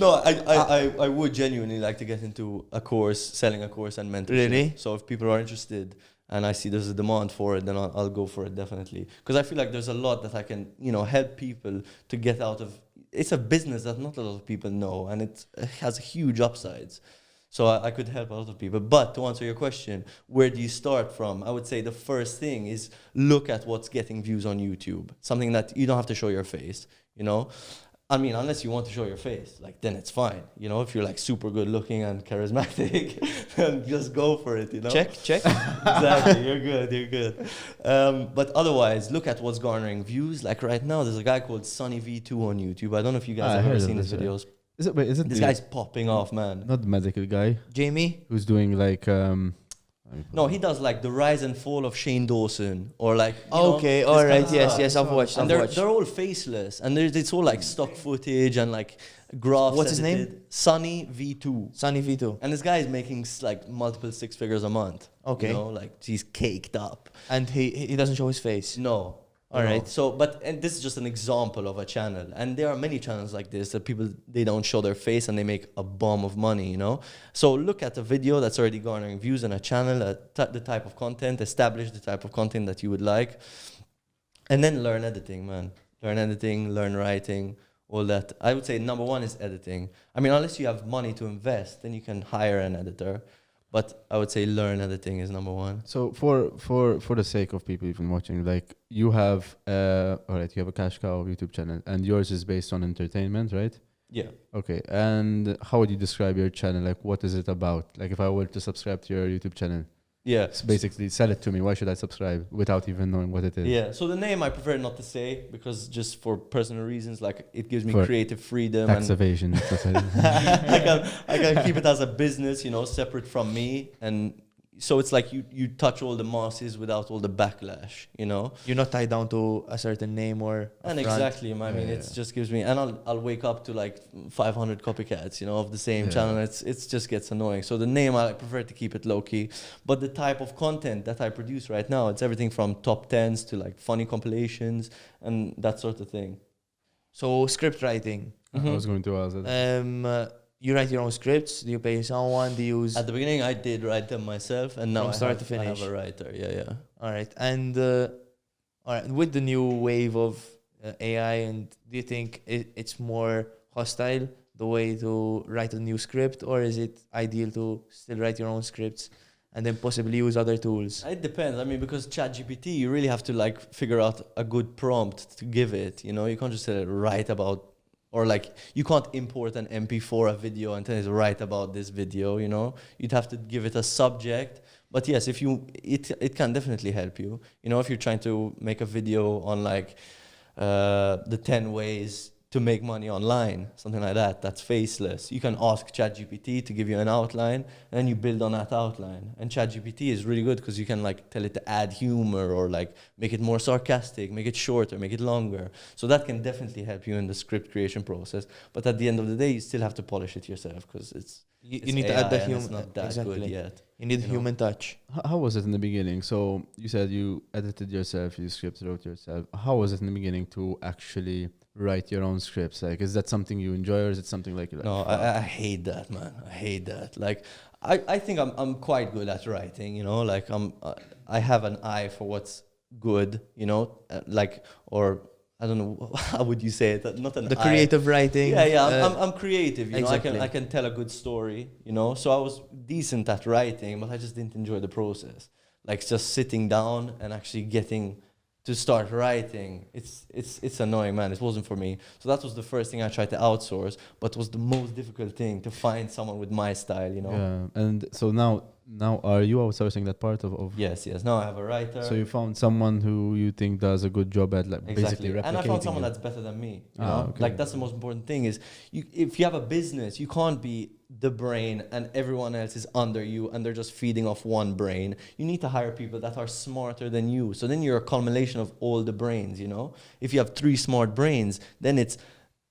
No, I would genuinely like to get into a course, selling a course and mentorship. Really? So if people are interested and I see there's a demand for it, then I'll go for it, definitely. Because I feel like there's a lot that I can, you know, help people to get out of. It's a business that not a lot of people know, and it has huge upsides. So I could help a lot of people. But to answer your question, where do you start from? I would say the first thing is look at what's getting views on YouTube. Something that you don't have to show your face, you know? I mean, unless you want to show your face, like, then it's fine. You know, if you're like super good looking and charismatic, then just go for it, you know? Check. Exactly, you're good. But otherwise, look at what's garnering views. Like right now, there's a guy called Sunny V2 on YouTube. I don't know if you guys have ever seen his videos. Is it this guy's popping off, man? Not the medical guy. Jamie? Who's doing like No, he does like the rise and fall of Shane Dawson, or like okay, all right, yes, I've watched. And they're all faceless, and it's all like stock footage and like graphs. What's his name? Sunny V2. Sunny V2. And this guy is making like multiple 6 figures a month. Okay. You know, like he's caked up. And he doesn't show his face. No. All right. So, and this is just an example of a channel, and there are many channels like this that people, they don't show their face and they make a bomb of money, you know. So look at a video that's already garnering views on a channel, the type of content, establish the type of content that you would like, and then learn editing, man. Learn editing, learn writing, all that. I would say number 1 is editing. I mean, unless you have money to invest, then you can hire an editor. But I would say learn editing is number 1. So for the sake of people even watching, like you have you have a cash cow YouTube channel, and yours is based on entertainment, right? Yeah. Okay. And how would you describe your channel? Like, what is it about? Like, if I were to subscribe to your YouTube channel, yeah. So basically, sell it to me. Why should I subscribe without even knowing what it is? Yeah. So the name I prefer not to say, because just for personal reasons, like it gives me For creative freedom. Tax evasion. I can keep it as a business, you know, separate from me. And so it's like you touch all the masses without all the backlash, you know. You're not tied down to a certain name or And exactly, I mean, it just gives me, and I'll wake up to like 500 copycats, you know, of the same channel. It's just gets annoying. So the name, I prefer to keep it low key. But the type of content that I produce right now, it's everything from top 10s to like funny compilations and that sort of thing. So script writing. I was going to ask that. You write your own scripts? Do you pay someone? Do you use... At the beginning, I did write them myself, and now From start to I finish. have a writer. Yeah. All right. And all right, with the new wave of AI, and do you think it's more hostile, the way to write a new script, or is it ideal to still write your own scripts and then possibly use other tools? It depends. I mean, because ChatGPT, you really have to like figure out a good prompt to give it. You know, you can't just write about, or like you can't import an MP4 a video and tell it to write about this video. You know, you'd have to give it a subject. But yes, if it can definitely help you. You know, if you're trying to make a video on like the 10 ways to make money online, something like that, that's faceless. You can ask ChatGPT to give you an outline, and then you build on that outline. And ChatGPT is really good because you can like tell it to add humor or like make it more sarcastic, make it shorter, make it longer. So that can definitely help you in the script creation process. But at the end of the day, you still have to polish it yourself because You it's need to AI add the and it's human. not that Exactly. good yet. You need you know? human touch. How was it in the beginning? So you said you edited yourself, you script wrote yourself. How was it in the beginning to actually write your own scripts? Like, is that something you enjoy, or is it something like you like? No, fuck? I hate that, man. I hate that. Like, I think I'm quite good at writing, you know, like I have an eye for what's good, you know, like, or I don't know, how would you say it? Not an The eye. creative writing. Yeah, I'm creative, you know, exactly. I can tell a good story, you know, so I was decent at writing, but I just didn't enjoy the process. Like just sitting down and actually getting to start writing, it's annoying, man. It wasn't for me. So that was the first thing I tried to outsource, but was the most difficult thing to find someone with my style, you know. Yeah, and so now are you outsourcing that part of? Yes. Now I have a writer. So you found someone who you think does a good job at like basically replicating. And I found someone you. that's better than me. You Ah, know, okay. like that's the most important thing is if you have a business, you can't be the brain and everyone else is under you and they're just feeding off one brain. You need to hire people that are smarter than you. So then you're a culmination of all the brains, you know. If you have 3 smart brains, then it's,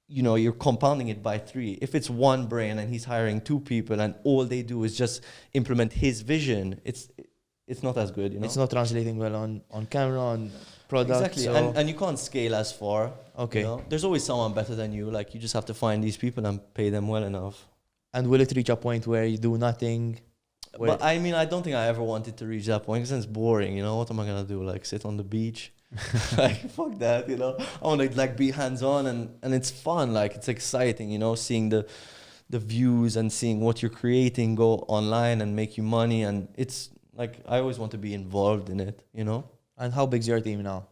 you know, you're compounding it by 3. If it's one brain and he's hiring 2 people and all they do is just implement his vision, it's not as good, you know. It's not translating well on camera, on product. Exactly, So and you can't scale as far. Okay. You know? There's always someone better than you. Like you just have to find these people and pay them well enough. And will it reach a point where you do nothing? But I mean, I don't think I ever wanted to reach that point because it's boring. You know, what am I gonna do? Like sit on the beach? Like fuck that. You know, I want to like be hands on and it's fun. Like it's exciting. You know, seeing the views and seeing what you're creating go online and make you money. And it's like I always want to be involved in it. You know. And how big's your team now?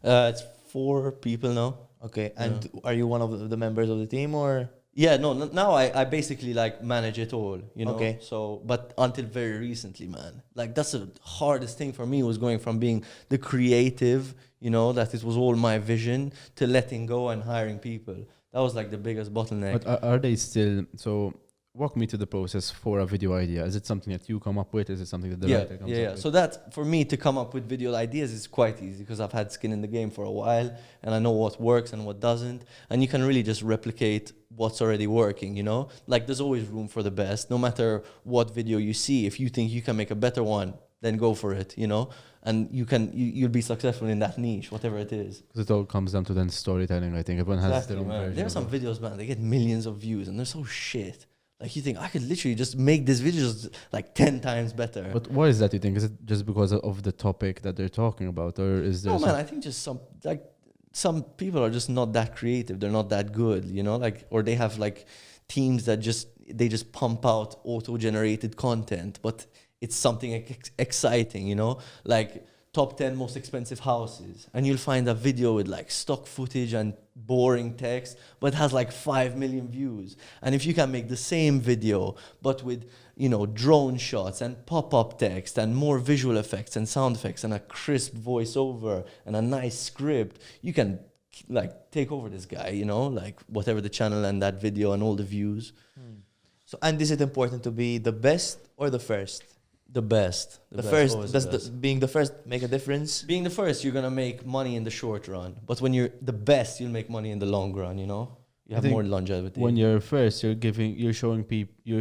It's 4 people now. Okay. And are you one of the members of the team or? Yeah, no, now I basically like manage it all, you know. Okay. So, but until very recently, man, like that's the hardest thing for me was going from being the creative, you know, that it was all my vision to letting go and hiring people. That was like the biggest bottleneck. But are they still so? Walk me to the process for a video idea. Is it something that you come up with? Is it something that the writer comes up with? So that for me to come up with video ideas is quite easy because I've had skin in the game for a while and I know what works and what doesn't. And you can really just replicate what's already working, you know? Like there's always room for the best. No matter what video you see, if you think you can make a better one, then go for it, you know? And you'll be successful in that niche, whatever it is. Because it all comes down to then storytelling. I think everyone has their own man. version. There are some videos, man, they get millions of views and they're so shit. Like you think I could literally just make this video like 10 times better. But why is that, you think? Is it just because of the topic that they're talking about, or is there? No, man, I think just some people are just not that creative. They're not that good, you know, like, or they have like teams that they just pump out auto-generated content, but it's something exciting, you know, like top 10 most expensive houses, and you'll find a video with like stock footage and boring text, but has like 5 million views. And if you can make the same video, but with, you know, drone shots and pop-up text and more visual effects and sound effects and a crisp voiceover and a nice script, you can like take over this guy, you know, like whatever the channel and that video and all the views. So, and is it important to be the best or the first? The best. The first, always does the best. being the first make a difference? Being the first, you're gonna make money in the short run, but when you're the best, you'll make money in the long run. You know, you have think more longevity. when you're first, you're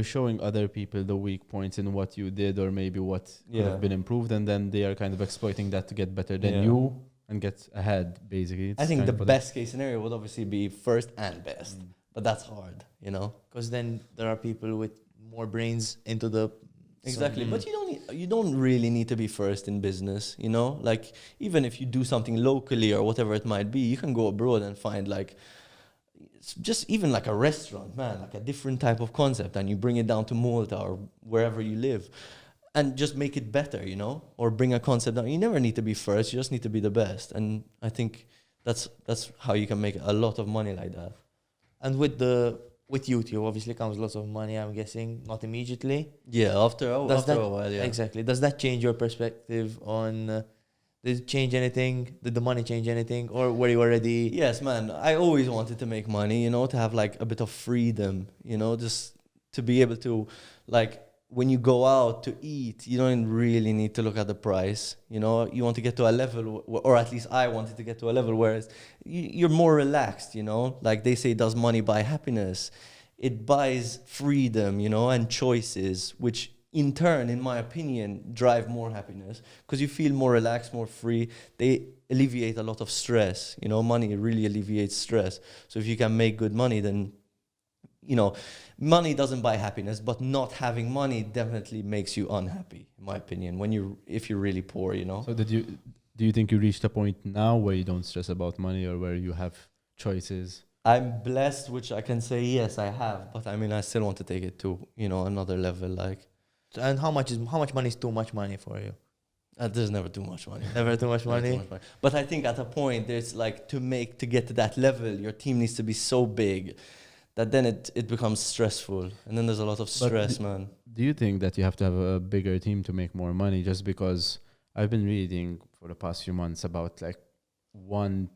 showing other people the weak points in what you did, or maybe what could Yeah. have been improved, and then they are kind of exploiting that to get better than Yeah. you and get ahead. Basically, I think kind the of best case scenario would obviously be first and best, but that's hard. You know. Because then there are people with more brains into the Exactly, but you don't really need to be first in business, you know. Like even if you do something locally or whatever it might be, you can go abroad and find like it's just even like a restaurant, man, like a different type of concept, and you bring it down to Malta or wherever you live, and just make it better, you know, or bring a concept down. You never need to be first; you just need to be the best, and I think that's how you can make a lot of money like that. And with YouTube, obviously comes lots of money. I'm guessing not immediately. Yeah, after a while, yeah. Exactly. Does that change your perspective on? Did it change anything? Did the money change anything, or were you already? Yes, man. I always wanted to make money, you know, to have like a bit of freedom, you know, just to be able to, like, when you go out to eat, you don't really need to look at the price, you know. You want to get to a level, or at least I wanted to get to a level where you're more relaxed, you know. Like they say, does money buy happiness? it buys freedom, you know, and choices, which in turn, in my opinion, drive more happiness because you feel more relaxed, more free. They alleviate a lot of stress. You know, money really alleviates stress. So if you can make good money, then, you know, money doesn't buy happiness, but not having money definitely makes you unhappy, in my opinion, if you're really poor, you know. So do you think you reached a point now where you don't stress about money or where you have choices? I'm blessed, which I can say, yes, I have. But I mean, I still want to take it to, you know, another level. Like, And how much money is too much money for you? there's never too much money. Never too much Never too money. much money. But I think at a point, there's like to get to that level, your team needs to be so big that then it becomes stressful. And then there's a lot of stress, man. Do you think that you have to have a bigger team to make more money? Just because I've been reading for the past few months about like one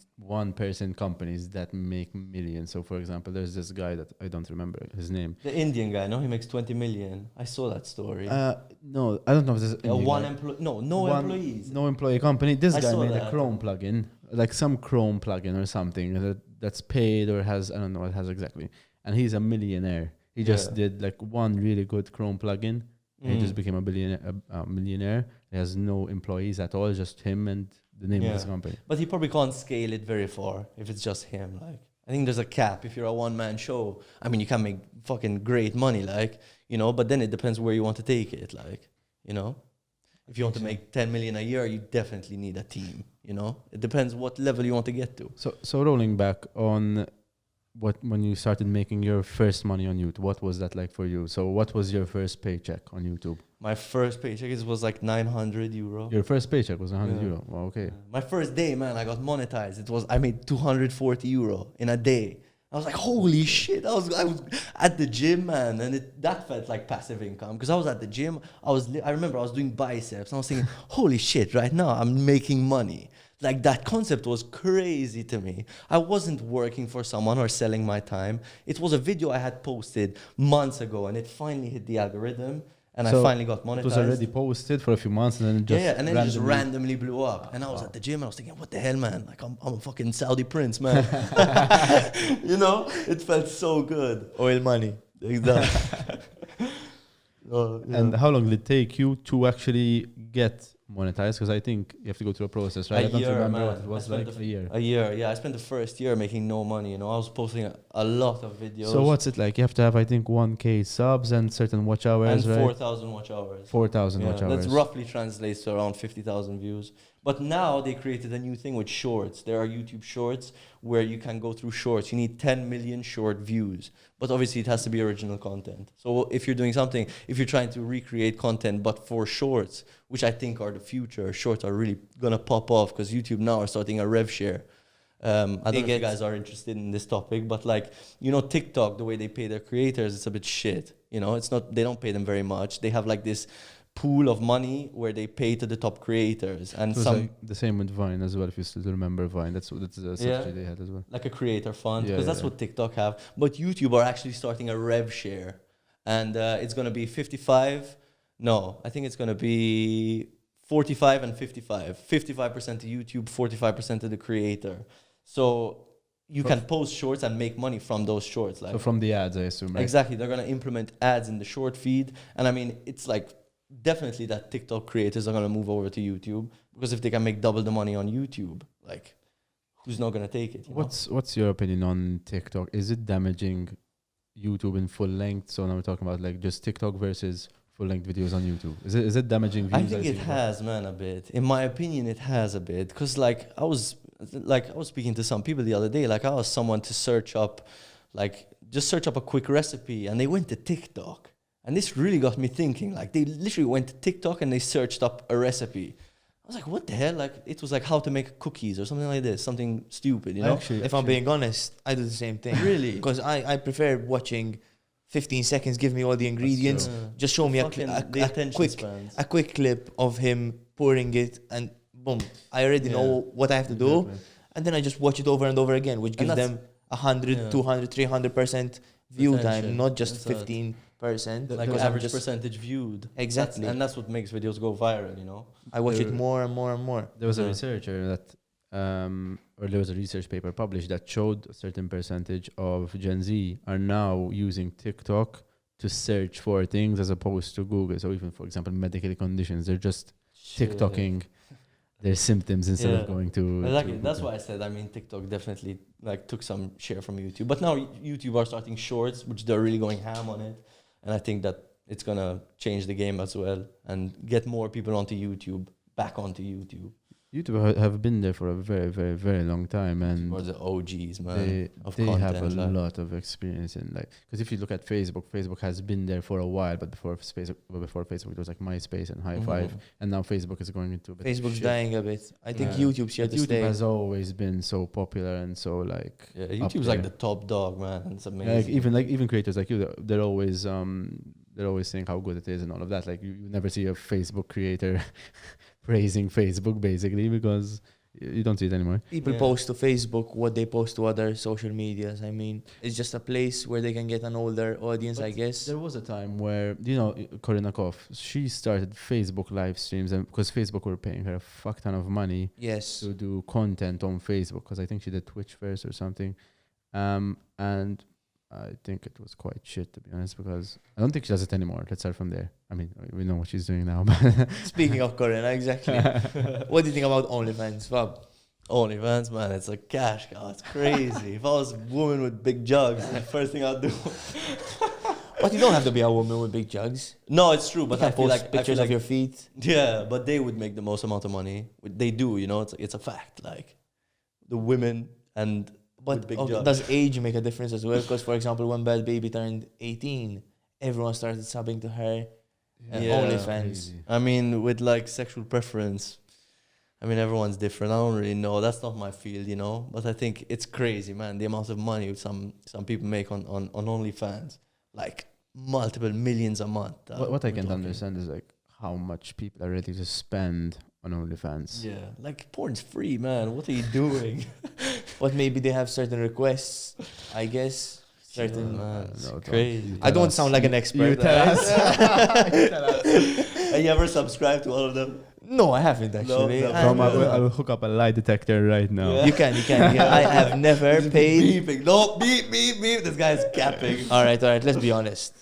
person companies that make millions. So for example, there's this guy that I don't remember his name. The Indian guy, no, he makes 20 million. I saw that story. No, I don't know if this is No employees. No employee company. This I guy saw made a that. Chrome plugin, like some Chrome plugin or something that's paid or has, I don't know what it has exactly. And he's a millionaire. He just did like one really good Chrome plugin. And he just became a millionaire. He has no employees at all, just him and the name of his company. But he probably can't scale it very far if it's just him. Like, I think there's a cap. If you're a one-man show, I mean, you can make fucking great money, like, you know, but then it depends where you want to take it, like, you know. If you want to make 10 million a year, you definitely need a team, you know. It depends what level you want to get to. So rolling back on when you started making your first money on YouTube, what was that like for you? So what was your first paycheck on YouTube? My first paycheck was like 900 euro. Your first paycheck was 100 euro. Wow, okay. My first day, man, I got monetized. I made 240 euro in a day. I was like, holy shit. I was at the gym, man, and that felt like passive income because I was at the gym. I remember I was doing biceps and I was thinking, holy shit, right now I'm making money. Like, that concept was crazy to me. I wasn't working for someone or selling my time. It was a video I had posted months ago and it finally hit the algorithm and I finally got monetized. It was already posted for a few months and then and then it just randomly blew up. And I was at the gym and I was thinking, what the hell, man? Like, I'm a fucking Saudi prince, man. You know? It felt so good. Oil money. Exactly. And how long did it take you to actually get monetized? Because I think you have to go through a process, right? A I don't year, remember man. what it was like. A year. A year, yeah. I spent the first year making no money, you know. I was posting a lot of videos. So what's it like? You have to have, I think, 1K subs and certain watch hours, and right? 4,000 watch hours. 4,000 watch hours. That roughly translates to around 50,000 views. But now they created a new thing with shorts. There are YouTube shorts where you can go through shorts. You need 10 million short views. But obviously it has to be original content. So if you're doing something, if you're trying to recreate content but for shorts, which I think are the future, shorts are really going to pop off because YouTube now are starting a rev share. I don't know if you guys are interested in this topic, but like, you know, TikTok, the way they pay their creators, it's a bit shit. You know, they don't pay them very much. They have like this pool of money where they pay to the top creators, and like the same with Vine as well. If you still remember Vine, that's the subsidy they had as well, like a creator fund, because that's what TikTok have. But YouTube are actually starting a rev share, and it's gonna be 55. No, I think it's gonna be 45 and 55. 55% to YouTube, 45% to the creator. So you can post shorts and make money from those shorts. Like, so from the ads, I assume, right? Exactly. They're gonna implement ads in the short feed, and I mean, it's like definitely that TikTok creators are going to move over to YouTube, because if they can make double the money on YouTube, like, who's not going to take it? You know? What's your opinion on TikTok? Is it damaging YouTube in full length? So now we're talking about like just TikTok versus full length videos on YouTube. Is it damaging views? I think it has, man, a bit. In my opinion, it has a bit, because like I was speaking to some people the other day. Like, I asked someone to search up a quick recipe, and they went to TikTok. And this really got me thinking. Like, they literally went to TikTok and they searched up a recipe. I was like, what the hell? Like, it was like how to make cookies or something like this. Something stupid, you know? Actually, if I'm being honest, I do the same thing. Really? Because I prefer watching 15 seconds, give me all the ingredients. Just show me a quick clip of him pouring it, and boom, I already know what I have to do. And then I just watch it over and over again, which gives them 100, 200, 300% view time, not just 15%. Like average percentage viewed. Exactly. And that's what makes videos go viral, you know? I watch it more and more and more. There was a researcher that or there was a research paper published that showed a certain percentage of Gen Z are now using TikTok to search for things as opposed to Google. So even, for example, medical conditions, they're just TikToking their symptoms instead of going to exactly. to That's Google. why I said, I mean, TikTok definitely like took some share from YouTube, but now YouTube are starting shorts, which they're really going ham on it, and I think that it's gonna change the game as well and get more people onto YouTube, back onto YouTube. YouTube have been there for a very, very, very long time, and Or the OGs, man. they of they have a content, like. lot of experience in, like, because if you look at Facebook has been there for a while, but before Facebook it was like MySpace and High Five, and now Facebook is going into a bit of Facebook's shit. dying a bit. I think Yeah. YouTube's here But to YouTube stay. has always been so popular and so like Yeah, up YouTube's like there. the top dog, man. It's amazing. like even creators like you, they're always saying how good it is and all of that. Like you never see a Facebook creator praising Facebook basically, because you don't see it anymore. People Yeah. post to Facebook what they post to other social medias. I mean, it's just a place where they can get an older audience, I guess. There was a time where, Corinna Koff, she started Facebook live streams, and because Facebook were paying her a fuck ton of money Yes. to do content on Facebook, because I think she did Twitch first or something, and I think it was quite shit, to be honest, because I don't think she does it anymore. Let's start from there. I mean, we know what she's doing now, but Speaking of Corinna, exactly. What do you think about OnlyFans, Fab? OnlyFans, man, it's a cash cow. It's crazy. If I was a woman with big jugs, the first thing I'd do. But you don't have to be a woman with big jugs. No, it's true, But but you I can feel post like pictures of your feet. Yeah, but they would make the most amount of money. They do, it's a fact. Like the women and But with big okay, jugs. does age make a difference as well? Because, for example, when Bad Baby turned 18, everyone started subbing to her Yeah. OnlyFans. I mean, with like sexual preference, I mean, everyone's different. I don't really know. That's not my field, But I think it's crazy, man. The amount of money some people make on OnlyFans, like multiple millions a month. what I we're can't talking. understand is like how much people are ready to spend on OnlyFans. Yeah, like porn's free, man. What are you doing? But maybe they have certain requests, I guess. Certain. man, it's don't. crazy. I don't sound like an expert. You tell us. Have you ever subscribed to all of them? No, I haven't actually. no, And, Tom, I I will hook up a lie detector right now. Yeah. you can. Yeah, I have never paid. Beeping. No, beep, beep, beep. This guy's capping. All right. Let's be honest.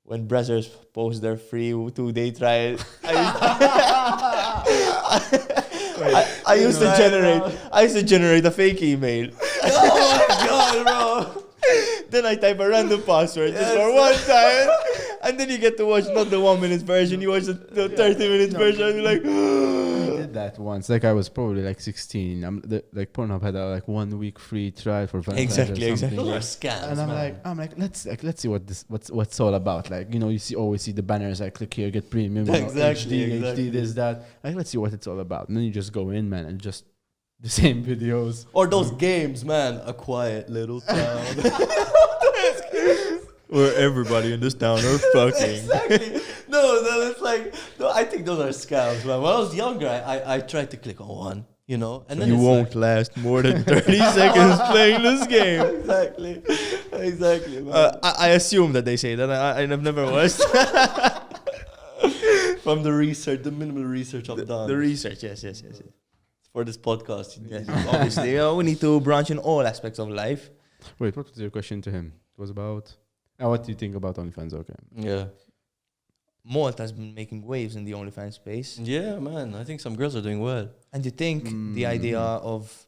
When Brazzers post their free 2-day trial, I used to generate a fake email. Oh my god, bro. Then I type a random password just for one time, and then you get to watch not the 1 minute version, you watch the 30-minute version, and you're like, I did that once. Like I was probably like 16. Like Pornhub had a 1 week free trial for Valentine's Exactly, or something. exactly. Those are scams, And man. I'm like, let's see what's it's all about. Like, you always see the banners like click here, get premium, Exactly, HD, exactly. HD, this, that. Like, let's see what it's all about. And then you just go in, man, and just the same videos. Or those games, man. A quiet little town. where everybody in this town are fucking. Exactly. No, it's like, no, I think those are scams, man. When I was younger, I tried to click on one, and then You it's won't last more than 30 seconds playing this game. like, exactly, man. I assume that they say that. I've never watched From the research, the minimal research I've done the research. Yes. for this podcast. Yes, obviously, we need to branch in all aspects of life. Wait, what was your question to him? It was about what do you think about OnlyFans? Okay. Yeah. Malta's been making waves in the OnlyFans space. Yeah, man. I think some girls are doing well. And you think the idea of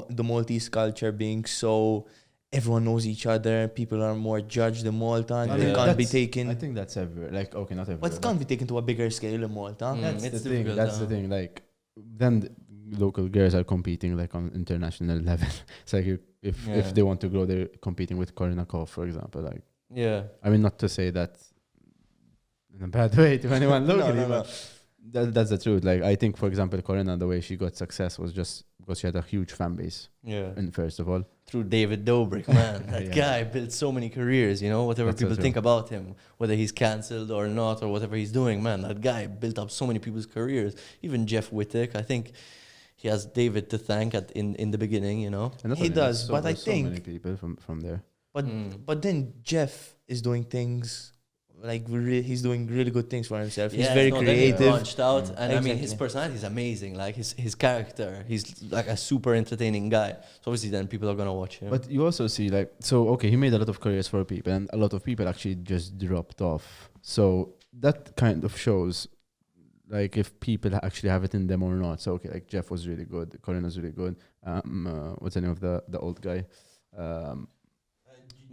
the Maltese culture being so everyone knows each other, people are more judged in Malta, and they can't be taken. I think that's everywhere. Like, okay, not everywhere. But it can't be taken to a bigger scale in Malta. That's It's the thing. difficult, That's the thing. Like, then the local girls are competing like on international level. It's like if they want to grow, they're competing with Corinna Koff, for example. Like, Yeah. I mean, not to say that in a bad way to anyone locally, no. but that's the truth. Like, I think, for example, Corinna, the way she got success was just because she had a huge fan base. Yeah. And first of all, Through David Dobrik, man. That Yeah. guy built so many careers, whatever That's so people true. think about him, whether he's cancelled or not, or whatever he's doing, man. That guy built up so many people's careers. Even Jeff Wittek, I think he has David to thank in the beginning, And not He only that, does, but I there's so many think- people from there. But then Jeff is doing things like he's doing really good things for himself. He's Yeah, very no, then he creative. branched out, and I mean, his Exactly. personality is amazing. Like his character, he's like a super entertaining guy. So obviously, then people are gonna watch him. But you also see like, so okay, he made a lot of careers for people, and a lot of people actually just dropped off. So that kind of shows like if people actually have it in them or not. So okay, like Jeff was really good, Colin was really good. What's the name of the old guy?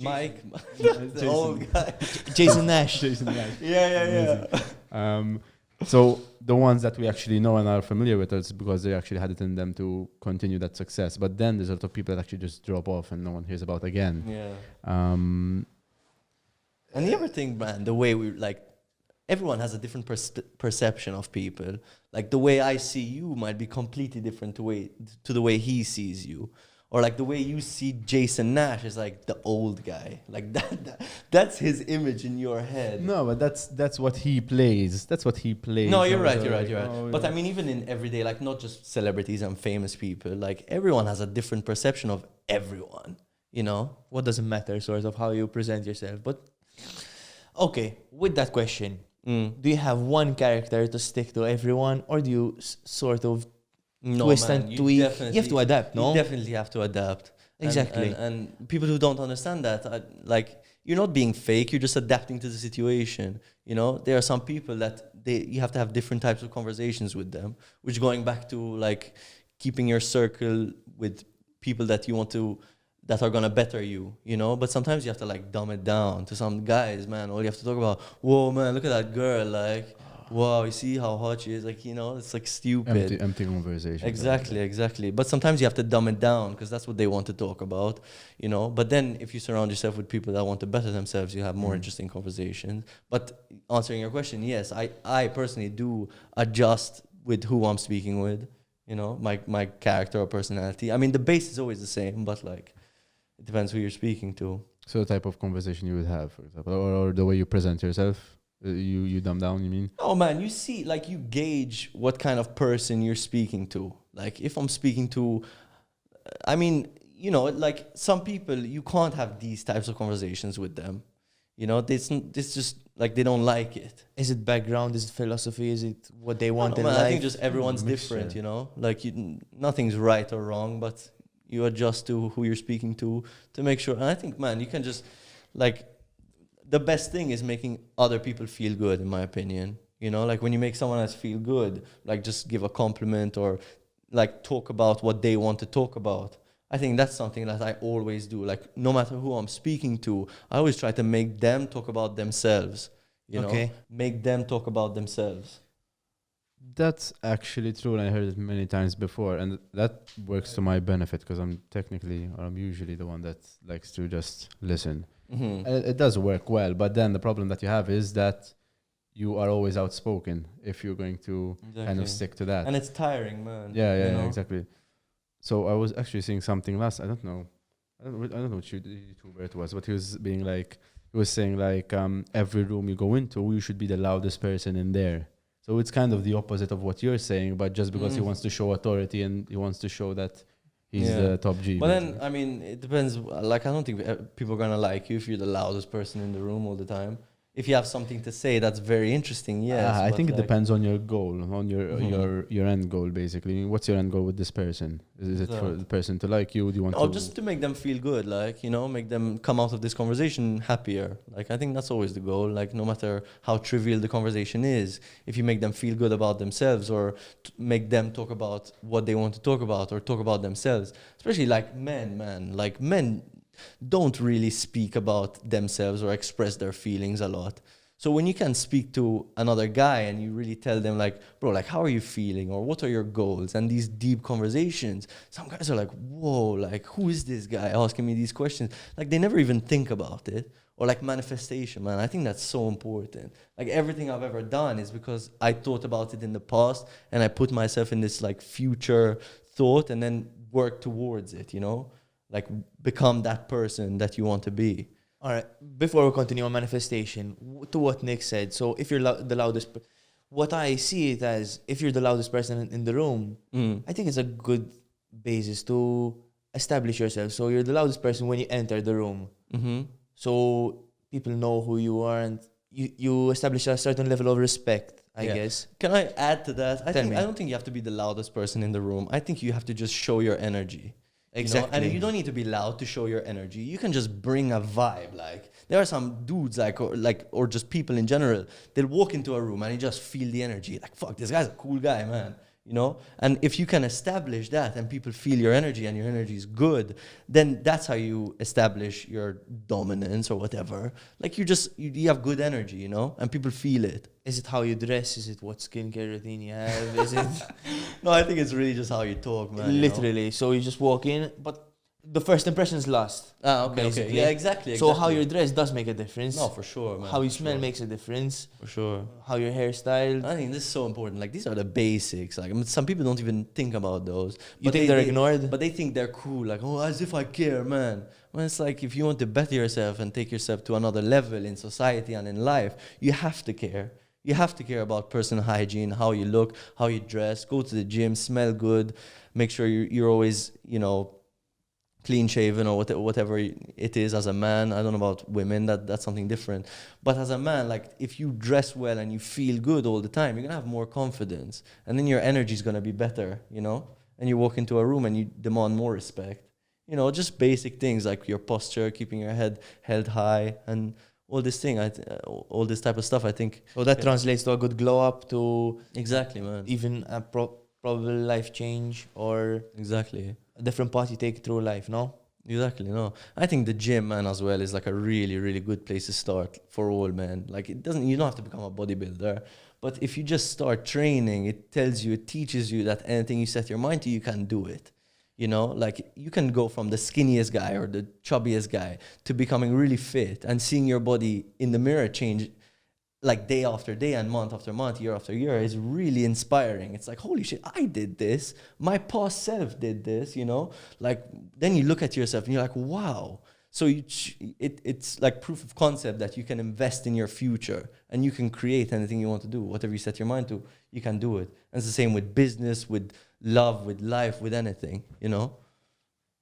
Mike, Jason. the old guy. Jason Nash. Jason Nash. Yeah. So the ones that we actually know and are familiar with is because they actually had it in them to continue that success. But then there's a lot of people that actually just drop off and no one hears about again. Yeah. Um, And you ever think, man, the way we like, everyone has a different perception of people. Like the way I see you might be completely different to the way he sees you. Or like the way you see Jason Nash is like the old guy. Like that's his image in your head. no, but that's what he plays. That's what he plays. No, you're So right, it's you're right, like, you're right. oh, But yeah. I mean, even in everyday, like not just celebrities and famous people, like everyone has a different perception of everyone, you know? What doesn't matter, sort of how you present yourself. But okay, with that question, do you have one character to stick to everyone, or do you sort of No, twist man, and tweak? You have to adapt, no? You definitely have to adapt. Exactly. And people who don't understand that, like, you're not being fake, you're just adapting to the situation. You know, there are some people that you have to have different types of conversations with them, which going back to like keeping your circle with people that you want to, that are gonna better you, you know? But sometimes you have to like dumb it down to some guys, man. All you have to talk about, whoa, man, look at that girl, like, wow, you see how hot she is, like, you know, it's like stupid. Empty conversation. Exactly. But sometimes you have to dumb it down because that's what they want to talk about, you know. But then if you surround yourself with people that want to better themselves, you have more interesting conversations. But answering your question, yes, I personally do adjust with who I'm speaking with, you know, my character or personality. I mean, the base is always the same, but like it depends who you're speaking to. So the type of conversation you would have, for example, or the way you present yourself, you dumb down, you mean? Oh man, you see, like you gauge what kind of person you're speaking to. Like if I'm speaking to, I mean, you know, like some people, you can't have these types of conversations with them. You know, this just like they don't like it. Is it background? Is it philosophy? Is it what they want No, in man, life? I think just everyone's Mixture. different, you know? Like nothing's right or wrong, but you adjust to who you're speaking to make sure. And I think, man, you can just like, the best thing is making other people feel good, in my opinion. You know, like when you make someone else feel good, like just give a compliment or like talk about what they want to talk about. I think that's something that I always do. Like no matter who I'm speaking to, I always try to make them talk about themselves. You know, Okay. make them talk about themselves. That's actually true, and I heard it many times before, and that works to my benefit because I'm usually the one that likes to just listen. Mm-hmm. And it does work well, but then the problem that you have is that you are always outspoken if you're going to kind Exactly. of stick to that. And it's tiring, man. Yeah, you know? exactly. So I was actually seeing something last. I don't know which YouTuber it was, but he was being like, he was saying like, every room you go into, you should be the loudest person in there. So it's kind of the opposite of what you're saying, but just because he wants to show authority and he wants to show that he's Yeah. the top G. But then, basically. I mean, it depends. Like, I don't think people are gonna like you if you're the loudest person in the room all the time. If you have something to say that's very interesting, yes. I but think it like, depends on your goal, on Mhm. your end goal, basically. What's your end goal with this person? Is it for the person to like you? Do you want Or to? just to make them feel good, like, you know, make them come out of this conversation happier. Like, I think that's always the goal. Like, no matter how trivial the conversation is, if you make them feel good about themselves or make them talk about what they want to talk about or talk about themselves, especially like men, man. Like, men don't really speak about themselves or express their feelings a lot. So when you can speak to another guy and you really tell them like, bro, like, how are you feeling? Or what are your goals? And these deep conversations, some guys are like, whoa, like, who is this guy asking me these questions? Like, they never even think about it. Or like manifestation, man. I think that's so important. Like everything I've ever done is because I thought about it in the past and I put myself in this like future thought and then work towards it, you know? Like become that person that you want to be. All right. Before we continue on manifestation, to what Nick said. So if you're the loudest, what I see it as, if you're the loudest person in the room, I think it's a good basis to establish yourself. So you're the loudest person when you enter the room. Mm-hmm. So people know who you are and you establish a certain level of respect, I Yeah. guess. Can I add to that? I Tell me. don't think you have to be the loudest person in the room. I think you have to just show your energy. Exactly. And you don't need to be loud to show your energy. You can just bring a vibe. Like there are some dudes or just people in general. They'll walk into a room and you just feel the energy. Like fuck, this guy's a cool guy, man. And if you can establish that and people feel your energy and your energy is good, then that's how you establish your dominance or whatever. Like you have good energy, and people feel it. Is it how you dress? Is it what skincare routine you have? Is it No, I think it's really just how you talk, man. literally? So you just walk in, but the first impression is lost. Okay. basically. Yeah, exactly. So how you're dressed does make a difference. No, for sure, man. How you for smell sure. makes a difference. For sure. How your hairstyle. I think this is so important. Like these are the basics. Like some people don't even think about those. You think they're ignored? But they think they're cool. Like, oh, as if I care, man. When it's like if you want to better yourself and take yourself to another level in society and in life, you have to care. You have to care about personal hygiene, how you look, how you dress, go to the gym, smell good, make sure you're always, clean shaven or whatever it is as a man. I don't know about women, that's something different. But as a man, like if you dress well and you feel good all the time, you're gonna have more confidence, and then your energy is gonna be better, and you walk into a room and you demand more respect. Just basic things like your posture, keeping your head held high, and all this thing, all this type of stuff. I think So that translates to a good glow up, to exactly, man. even a probable life change, or Exactly. a different path you take through life, no? Exactly, no. I think the gym, man, as well is like a really, really good place to start for all men. Like you don't have to become a bodybuilder, but if you just start training, it teaches you that anything you set your mind to, you can do it. Like you can go from the skinniest guy or the chubbiest guy to becoming really fit and seeing your body in the mirror change like day after day and month after month, year after year is really inspiring. It's like, holy shit, I did this. My past self did this, Like then you look at yourself and you're like, wow. So it's like proof of concept that you can invest in your future and you can create anything you want to do. Whatever you set your mind to, you can do it. And it's the same with business, with love, with life, with anything, All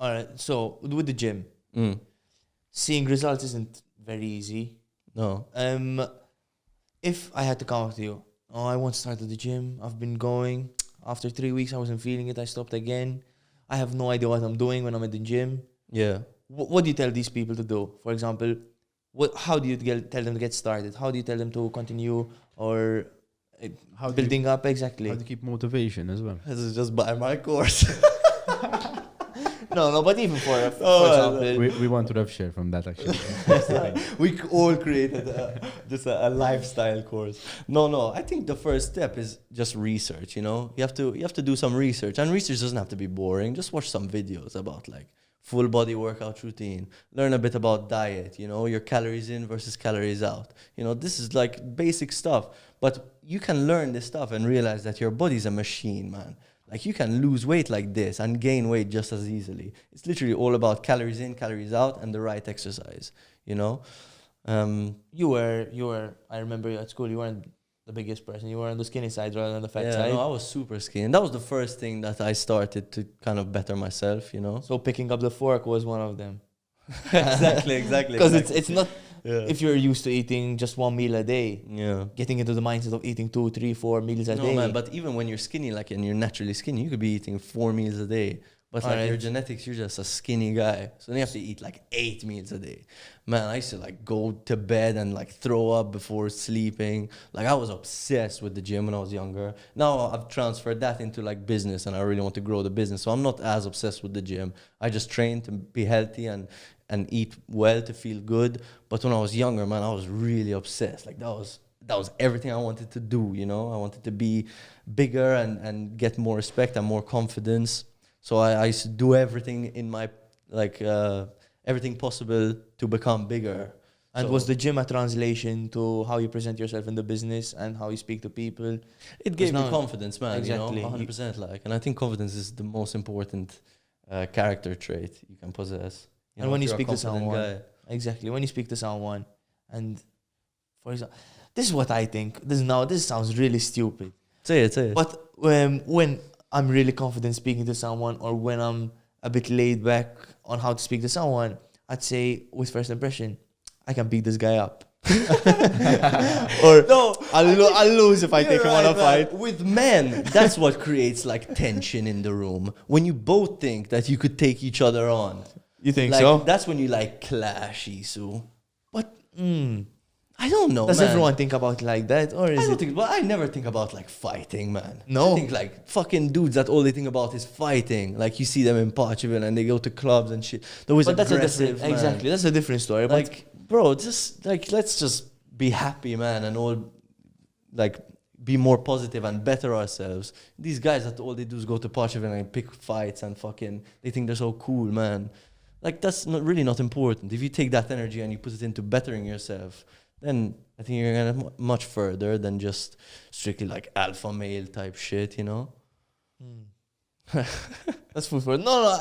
right. So with the gym, seeing results isn't very easy. No. If I had to come up to you, I once started the gym. I've been going. After 3 weeks, I wasn't feeling it. I stopped again. I have no idea what I'm doing when I'm at the gym. Yeah. What do you tell these people to do? For example, how do you tell them to get started? How do you tell them to continue or How do building up? Exactly. How to keep motivation as well? This is just buy my course. No, but even for example, We want to rev share from that actually. We all created just a lifestyle course. No. I think the first step is just research. You have to do some research, and research doesn't have to be boring. Just watch some videos about like full body workout routine. Learn a bit about diet. Your calories in versus calories out. This is like basic stuff, but you can learn this stuff and realize that your body's a machine, man. Like you can lose weight like this and gain weight just as easily. It's literally all about calories in, calories out, and the right exercise. You were. I remember you at school. You weren't the biggest person. You were on the skinny side rather than the fat side. No, I was super skinny. That was the first thing that I started to kind of better myself. So picking up the fork was one of them. exactly. Because it's not. Yeah. If you're used to eating just one meal a day, Yeah. getting into the mindset of eating 2, 3, 4 meals a day. No, man, but even when you're skinny, like, and you're naturally skinny, you could be eating 4 meals a day. But like Alright. your genetics, you're just a skinny guy. So then you have to eat like 8 meals a day. Man, I used to like go to bed and like throw up before sleeping. Like I was obsessed with the gym when I was younger. Now I've transferred that into like business and I really want to grow the business. So I'm not as obsessed with the gym. I just train to be healthy and eat well to feel good. But when I was younger, man, I was really obsessed. Like that was everything I wanted to do, I wanted to be bigger and get more respect and more confidence. So I used to do everything in my, like, everything possible to become bigger. And So was the gym a translation to how you present yourself in the business and how you speak to people? it gave me now- confidence, man, Exactly. 100%. Like, and I think confidence is the most important character trait you can possess. And when if you you're a speak to confident someone, exactly. When you speak to someone, and for example, this is what I think. This sounds really stupid. Say it. But when I'm really confident speaking to someone, or when I'm a bit laid back on how to speak to someone, I'd say with first impression, I can beat this guy up. Or No, I'll lose if I you're take him on a right, man. fight. With men, that's what creates like tension in the room. When you both think that you could take each other on. You think Like, so? that's when you like clash, Isu. But I don't know, does man. everyone think about it like that, or I is don't it? think, but I never think about like fighting, man. No. I think like fucking dudes that all they think about is fighting. Like you see them in Portugal and they go to clubs and shit. They're always But that's a aggressive, different. man. Exactly, that's a different story. But Like, bro, just like let's just be happy, man, and all like be more positive and better ourselves. These guys that all they do is go to Portugal and pick fights and fucking they think they're so cool, man. Like that's not really not important. If you take that energy and you put it into bettering yourself, then I think you're gonna get much further than just strictly like alpha male type shit, you know? that's food for no.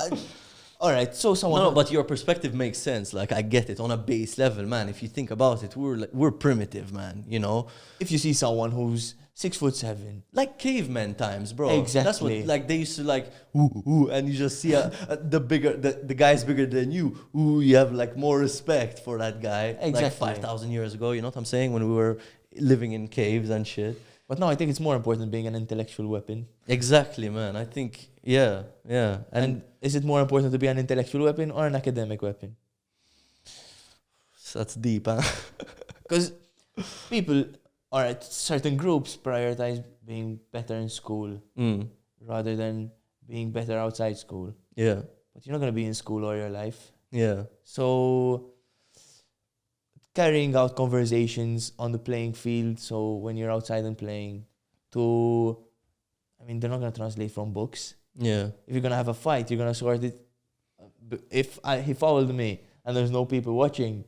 All right, so someone. No, but your perspective makes sense. Like I get it on a base level, man. If you think about it, we're primitive, man. You know, if you see someone who's 6'7", like caveman times, bro. That's Exactly. what like they used to like, ooh, and you just see the guy's bigger than you. Ooh, you have like more respect for that guy. Like Exactly. 5,000 years ago, you know what I'm saying? When we were living in caves and shit. but no, I think it's more important being an intellectual weapon. Exactly, man. I think yeah. And is it more important to be an intellectual weapon or an academic weapon? That's deep, huh? Because people, all right, certain groups prioritize being better in school rather than being better outside school. Yeah, But you're not going to be in school all your life. yeah. So carrying out conversations on the playing field, so when you're outside and playing, they're not going to translate from books. Yeah. If you're going to have a fight, you're going to sort it. If he fouled me and there's no people watching,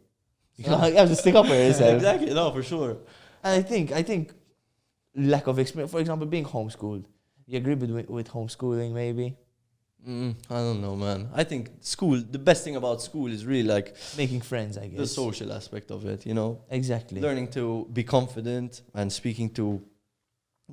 you have to stick up for yourself. Exactly. No, for sure. And I think lack of experience, for example, being homeschooled. You agree with homeschooling, maybe? I don't know, man. I think school, the best thing about school is really like Making friends, I guess. the social aspect of it, you know? Exactly. Learning to be confident and speaking to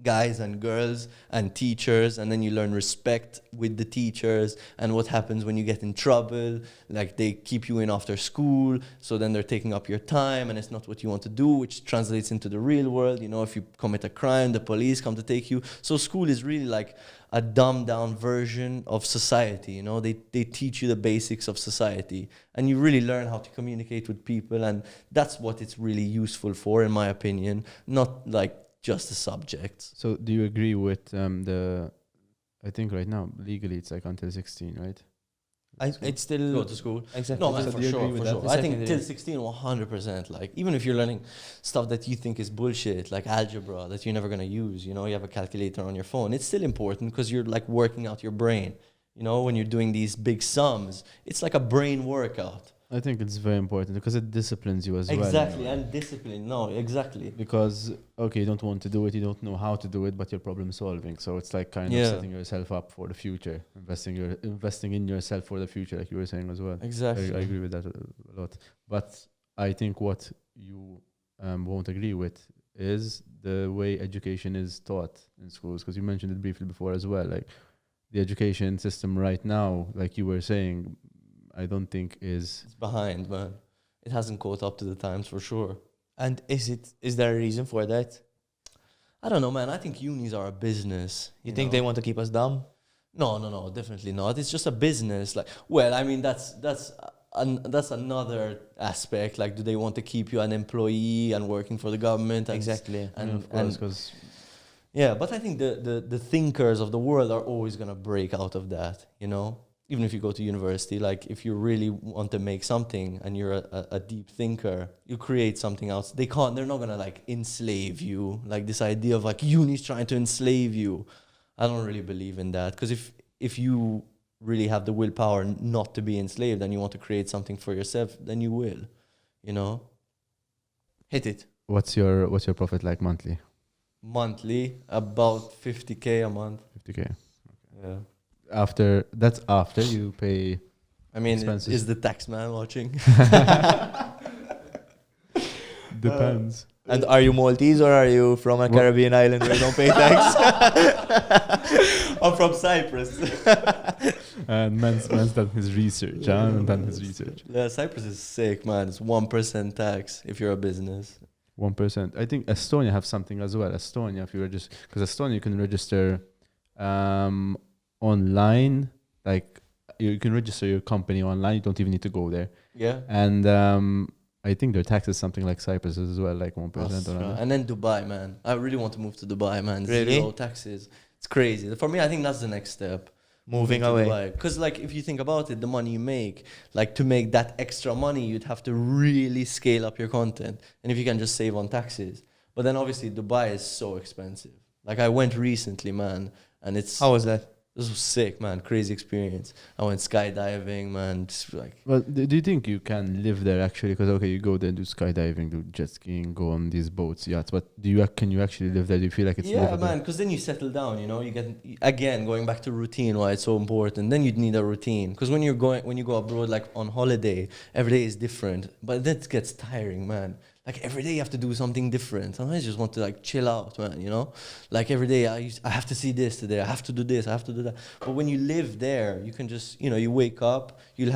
guys and girls and teachers, and then you learn respect with the teachers and what happens when you get in trouble. Like they keep you in after school, so then they're taking up your time and it's not what you want to do, which translates into the real world. You know, if you commit a crime, the police come to take you. So school is really like a dumbed down version of society. You know, they teach you the basics of society and you really learn how to communicate with people, and that's what it's really useful for, in my opinion, not like just the subjects. So do you agree with I think right now legally it's like until 16, right? It's still Go to school. exactly. No, man, So for do you agree sure, with for that? sure. The I think secondary. till 16, 100%. Like, even if you're learning stuff that you think is bullshit, like algebra, that you're never going to use, you know, you have a calculator on your phone, it's still important because you're like working out your brain. You know, when you're doing these big sums, it's like a brain workout. I think it's very important because it disciplines you as well. Exactly, and discipline. No, exactly. Because okay, you don't want to do it, you don't know how to do it, but you're problem solving. So it's like kind Yeah. of setting yourself up for the future, investing in yourself for the future, like you were saying as well. Exactly. I agree with that a lot. But I think what you won't agree with is the way education is taught in schools. Because you mentioned it briefly before as well. Like the education system right now, like you were saying, I don't think is. It's behind, man. It hasn't caught up to the times for sure. And is there a reason for that? I don't know, man. I think unis are a business. You think they want to keep us dumb? No, definitely not. It's just a business. Like, well, I mean, that's another aspect. Like, do they want to keep you an employee and working for the government? And Exactly. And, of course, and because yeah, but I think the thinkers of the world are always gonna break out of that. You know, even if you go to university, like if you really want to make something and you're a deep thinker, you create something else. They're not gonna like enslave you. Like this idea of like uni's trying to enslave you. I don't really believe in that, because if you really have the willpower not to be enslaved and you want to create something for yourself, then you will, you know. Hit it. what's your profit like monthly? Monthly, about 50K a month. 50K. Yeah. After you pay. I mean, Expenses. is the tax man watching? Depends. And are you Maltese or are you from a Caribbean island where you don't pay tax? I'm from Cyprus. And man's done his research. Done his research. Yeah, Cyprus is sick, man. It's 1% tax if you're a business. 1%. I think Estonia have something as well. Estonia, if you register, because Estonia you can register online. Like you can register your company online. You don't even need to go there. Yeah. And I think their tax is something like Cyprus as well, like 1% or another. And then Dubai, man. I really want to move to Dubai, man. Really? 0 taxes. It's crazy. For me, I think that's the next step. Moving away. Because, like, if you think about it, the money you make, like, to make that extra money, you'd have to really scale up your content. And if you can just save on taxes. But then, obviously, Dubai is so expensive. Like, I went recently, man, and it's... How was that? This was sick, man. Crazy experience. I went skydiving, man. Just like... Well, do you think you can live there actually? Because, okay, you go there and do skydiving, do jet skiing, go on these boats, yachts. But can you actually live there? Do you feel like it's livable? Yeah, man, because then you settle down, you know. You get, again, going back to routine, why it's so important. Then you'd need a routine. Because when you go abroad, like on holiday, every day is different. But that gets tiring, man. Like every day you have to do something different. Sometimes you just want to like chill out, man, you know? Like every day I have to see this today. I have to do this. I have to do that. But when you live there, you can just, you know, you wake up, you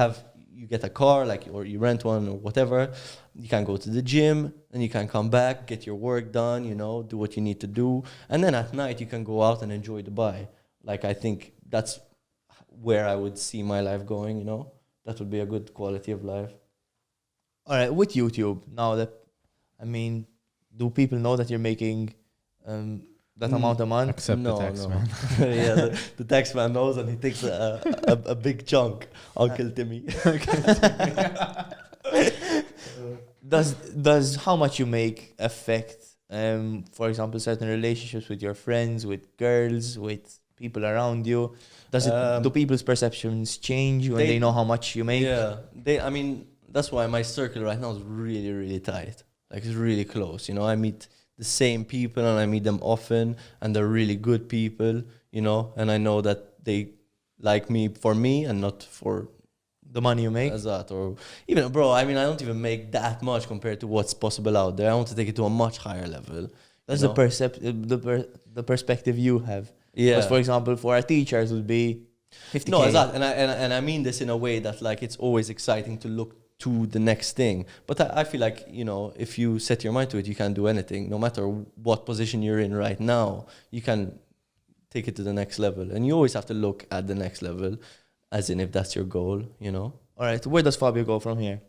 get a car, like, or you rent one or whatever. You can go to the gym and you can come back, get your work done, you know, do what you need to do. And then at night you can go out and enjoy Dubai. Like I think that's where I would see my life going, you know? That would be a good quality of life. All right, with YouTube, now that, I mean, do people know that you're making that amount a month? Accept the tax, man. Yeah, the tax man knows and he takes a big chunk. Uncle Timmy. Does how much you make affect, for example, certain relationships with your friends, with girls, with people around you? Do people's perceptions change when they know how much you make? Yeah, I mean, that's why my circle right now is really, really tight. Like it's really close, you know. I meet the same people and I meet them often, and they're really good people, you know. And I know that they like me for me and not for the money you make. As that, or even, bro. I mean, I don't even make that much compared to what's possible out there. I want to take it to a much higher level. That's the perspective you have. Yeah. Because, for example, for our teachers, it would be 50K. No, exactly. And I mean this in a way that like it's always exciting to look to the next thing. But I feel like, you know, if you set your mind to it, you can do anything. No matter what position you're in right now, you can take it to the next level. And you always have to look at the next level, as in if that's your goal, you know. All right, where does Fabio go from here?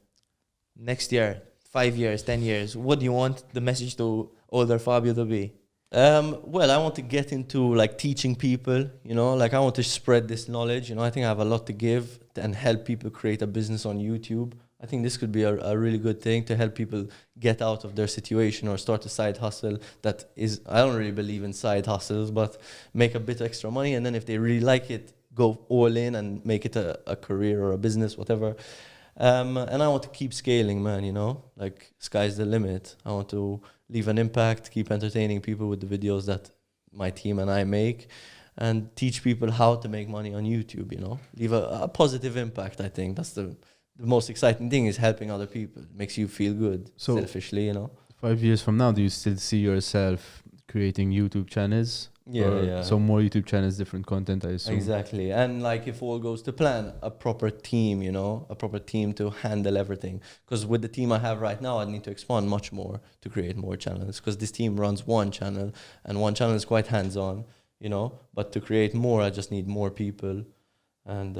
Next year, 5 years, 10 years. What do you want the message to older Fabio to be? Well, I want to get into like teaching people, you know, like I want to spread this knowledge. You know, I think I have a lot to give and help people create a business on YouTube. I think this could be a really good thing to help people get out of their situation or start a side hustle that is, I don't really believe in side hustles, but make a bit extra money. And then if they really like it, go all in and make it a career or a business, whatever. And I want to keep scaling, man, you know, like sky's the limit. I want to leave an impact, keep entertaining people with the videos that my team and I make, and teach people how to make money on YouTube, you know, leave a positive impact. I think that's the most exciting thing, is helping other people. It makes you feel good, so selfishly, you know. 5 years from now, do you still see yourself creating YouTube channels? Yeah. So more YouTube channels, different content, I assume. Exactly. And like if all goes to plan, a proper team, you know, a proper team to handle everything. Because with the team I have right now, I need to expand much more to create more channels. Because this team runs one channel, and one channel is quite hands-on, you know. But to create more, I just need more people. And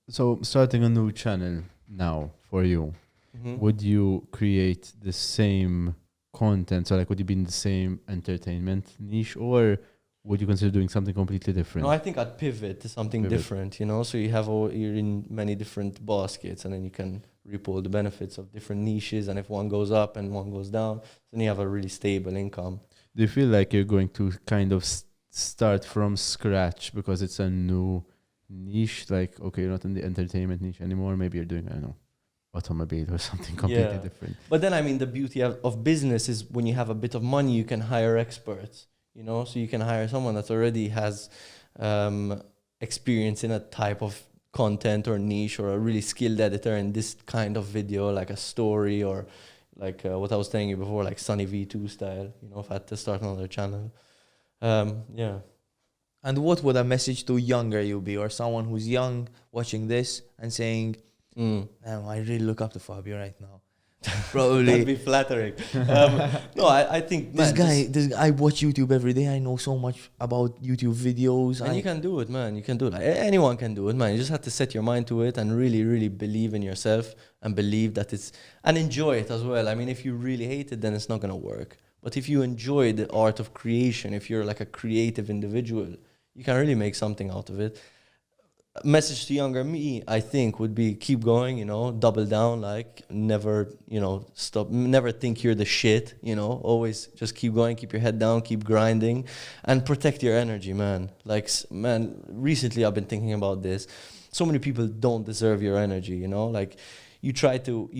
so starting a new channel now for you, would you create the same content? So like, would you be in the same entertainment niche, or would you consider doing something completely different? No, I think I'd pivot to something different, you know. So you're in many different baskets, and then you can reap all the benefits of different niches. And if one goes up and one goes down, then you have a really stable income. Do you feel like you're going to kind of start from scratch because it's a new niche? Like, okay, you're not in the entertainment niche anymore. Maybe you're doing, I don't know, automobile or something completely different. But then, I mean, the beauty of business is when you have a bit of money, you can hire experts. You know, so you can hire someone that already has experience in a type of content or niche, or a really skilled editor in this kind of video, like a story, or, like what I was telling you before, like Sunny V2 style. You know, if I had to start another channel. Yeah. And what would a message to younger you be, or someone who's young watching this and saying, "Man, I really look up to Fabio right now." Probably That'd be flattering. No, I think this man, guy. just- This I watch YouTube every day. I know so much about YouTube videos. and you can do it, man. You can do it. Like, anyone can do it, man. You just have to set your mind to it and really, really believe in yourself and believe that it's and enjoy it as well. I mean, if you really hate it, then it's not gonna work. But if you enjoy the art of creation, if you're like a creative individual, you can really make something out of it. A message to younger me, I think, would be keep going, you know, double down, like never, you know, stop, never think you're the shit, you know, always just keep going, keep your head down, keep grinding and protect your energy, man. Like, man, recently I've been thinking about this. So many people don't deserve your energy, you know, like you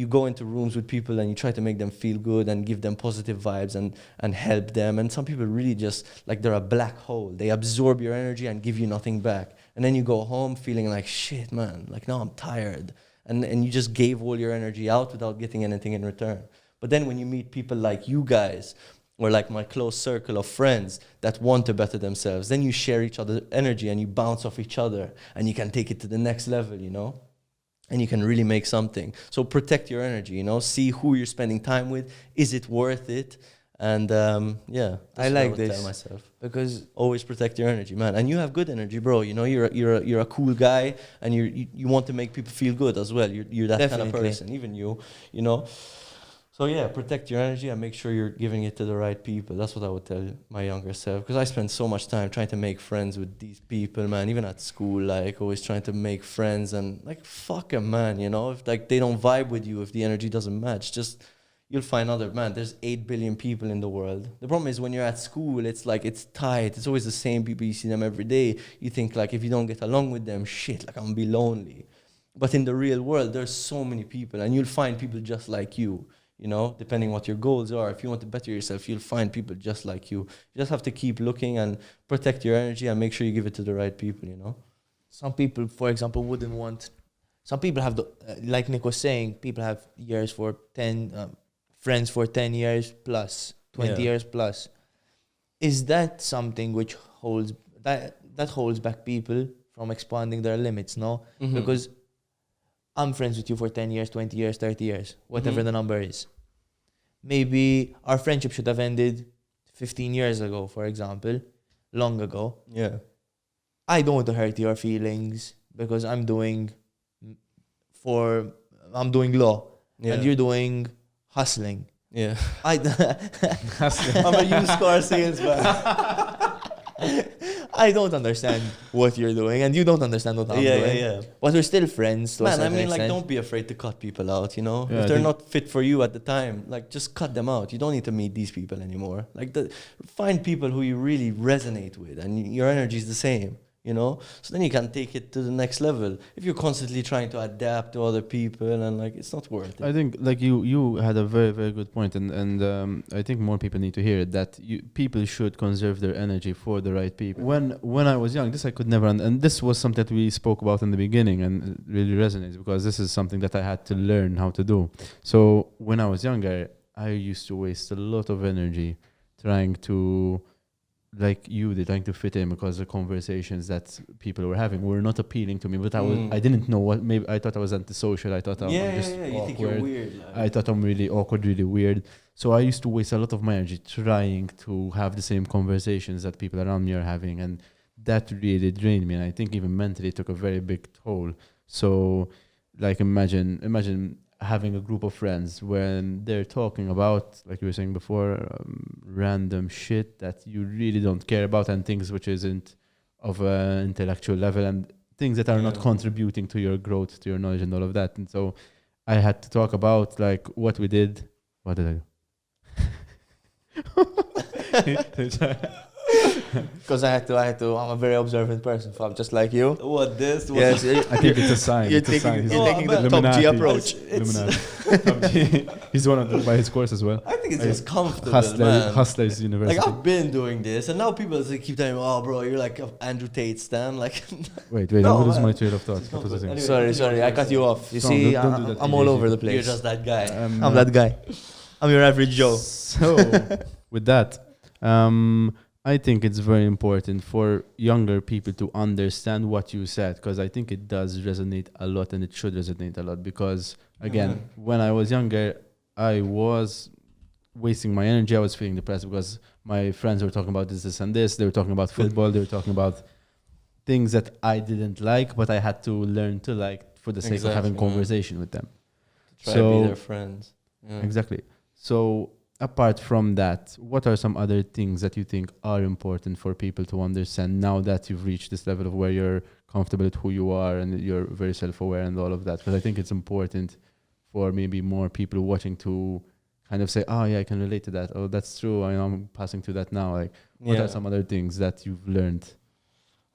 go into rooms with people and you try to make them feel good and give them positive vibes and help them. And some people really just, like they're a black hole. They absorb your energy and give you nothing back. And then you go home feeling like, shit, man, like now I'm tired. And you just gave all your energy out without getting anything in return. But then when you meet people like you guys, or like my close circle of friends that want to better themselves, then you share each other's energy and you bounce off each other and you can take it to the next level, you know? And you can really make something. So protect your energy, you know? See who you're spending time with. Is it worth it? And yeah, I like this. Tell myself. Because Always protect your energy, man. And you have good energy, bro. You know, you're a cool guy, and you want to make people feel good as well. You're that kind of Definitely. person, even you know. So yeah, protect your energy and make sure you're giving it to the right people. That's what I would tell my younger self, because I spent so much time trying to make friends with these people, man. Even at school, like always trying to make friends, and like fuck 'em, man. You know, if like they don't vibe with you, if the energy doesn't match, just you'll find other, man. There's 8 billion people in the world. The problem is when you're at school, it's like it's tight. It's always the same people. You see them every day. You think like if you don't get along with them, shit, like I'm gonna be lonely. But in the real world, there's so many people, and you'll find people just like you. You know, depending what your goals are. If you want to better yourself, you'll find people just like you. You just have to keep looking and protect your energy and make sure you give it to the right people, you know? some people, for example, wouldn't want. Some people have, like Nick was saying, people have years for 10, friends for 10 years plus, 20 Yeah. years plus. Is that something which holds that holds back people from expanding their limits? No, Mhm. because I'm friends with you for 10 years, 20 years, 30 years, whatever Mhm. the number is. Maybe our friendship should have ended 15 years ago, for example, long ago. Yeah. I don't want to hurt your feelings because I'm doing law Yeah. and you're doing hustling. Yeah. I'm a used car salesman. I don't understand what you're doing and you don't understand what I'm doing. Yeah. But we're still friends to a Man, I certain mean, like, extent. don't be afraid to cut people out, you know? Yeah, I if they're think- not fit for you at the time, like, just cut them out. You don't need to meet these people anymore. Like, find people who you really resonate with and your energy is the same, you know? So then you can take it to the next level. If you're constantly trying to adapt to other people and, like, it's not worth it. I think like you had a very, very good point, and I think more people need to hear it, that people should conserve their energy for the right people. When I was young, this I could never, and this was something that we spoke about in the beginning, and it really resonates because this is something that I had to learn how to do. So when I was younger, I used to waste a lot of energy trying to, like you did, trying to fit in, because the conversations that people were having were not appealing to me. But I didn't know what. Maybe I thought I was antisocial. I thought I'm just You awkward. think you're weird. Like. I thought I'm really awkward, really weird. So I used to waste a lot of my energy trying to have the same conversations that people around me are having, and that really drained me. And I think even mentally it took a very big toll. So, like, imagine having a group of friends when they're talking about, like you were saying before, random shit that you really don't care about, and things which isn't of an intellectual level, and things that are not contributing to your growth, to your knowledge, and all of that. And so I had to talk about like what we did. What did I do? Because I had to. I'm a very observant person, Fab, just like you. What this? What Yes, I think it's a sign. you're It's a taking, sign. you're No, taking the but- top G Illuminati. approach. Illuminati. He's one of by his course as well. I think it's just comfortable, man. Hustlers University. Like, I've been doing this, and now people keep telling me, "Oh, bro, you're like Andrew Tate stan." Like, wait, No, I'm lose man. my train of thought. What was I saying? Anyway. Sorry, I cut you off. You No, see, don't do that I'm all over the you're place. just that guy. I'm that guy. I'm your average Joe. So, with that, I think it's very important for younger people to understand what you said, because I think it does resonate a lot, and it should resonate a lot. Because again, when I was younger, I was wasting my energy. I was feeling depressed because my friends were talking about this, and this. They were talking about football. They were talking about things that I didn't like, but I had to learn to like for the sake of having conversation with them. Try to be their friends. Yeah. Exactly. So apart from that, what are some other things that you think are important for people to understand now that you've reached this level of where you're comfortable with who you are and you're very self-aware and all of that? Because I think it's important for maybe more people watching to kind of say, oh yeah, I can relate to that. Oh, that's true. I'm passing through that now. Like, what are some other things that you've learned?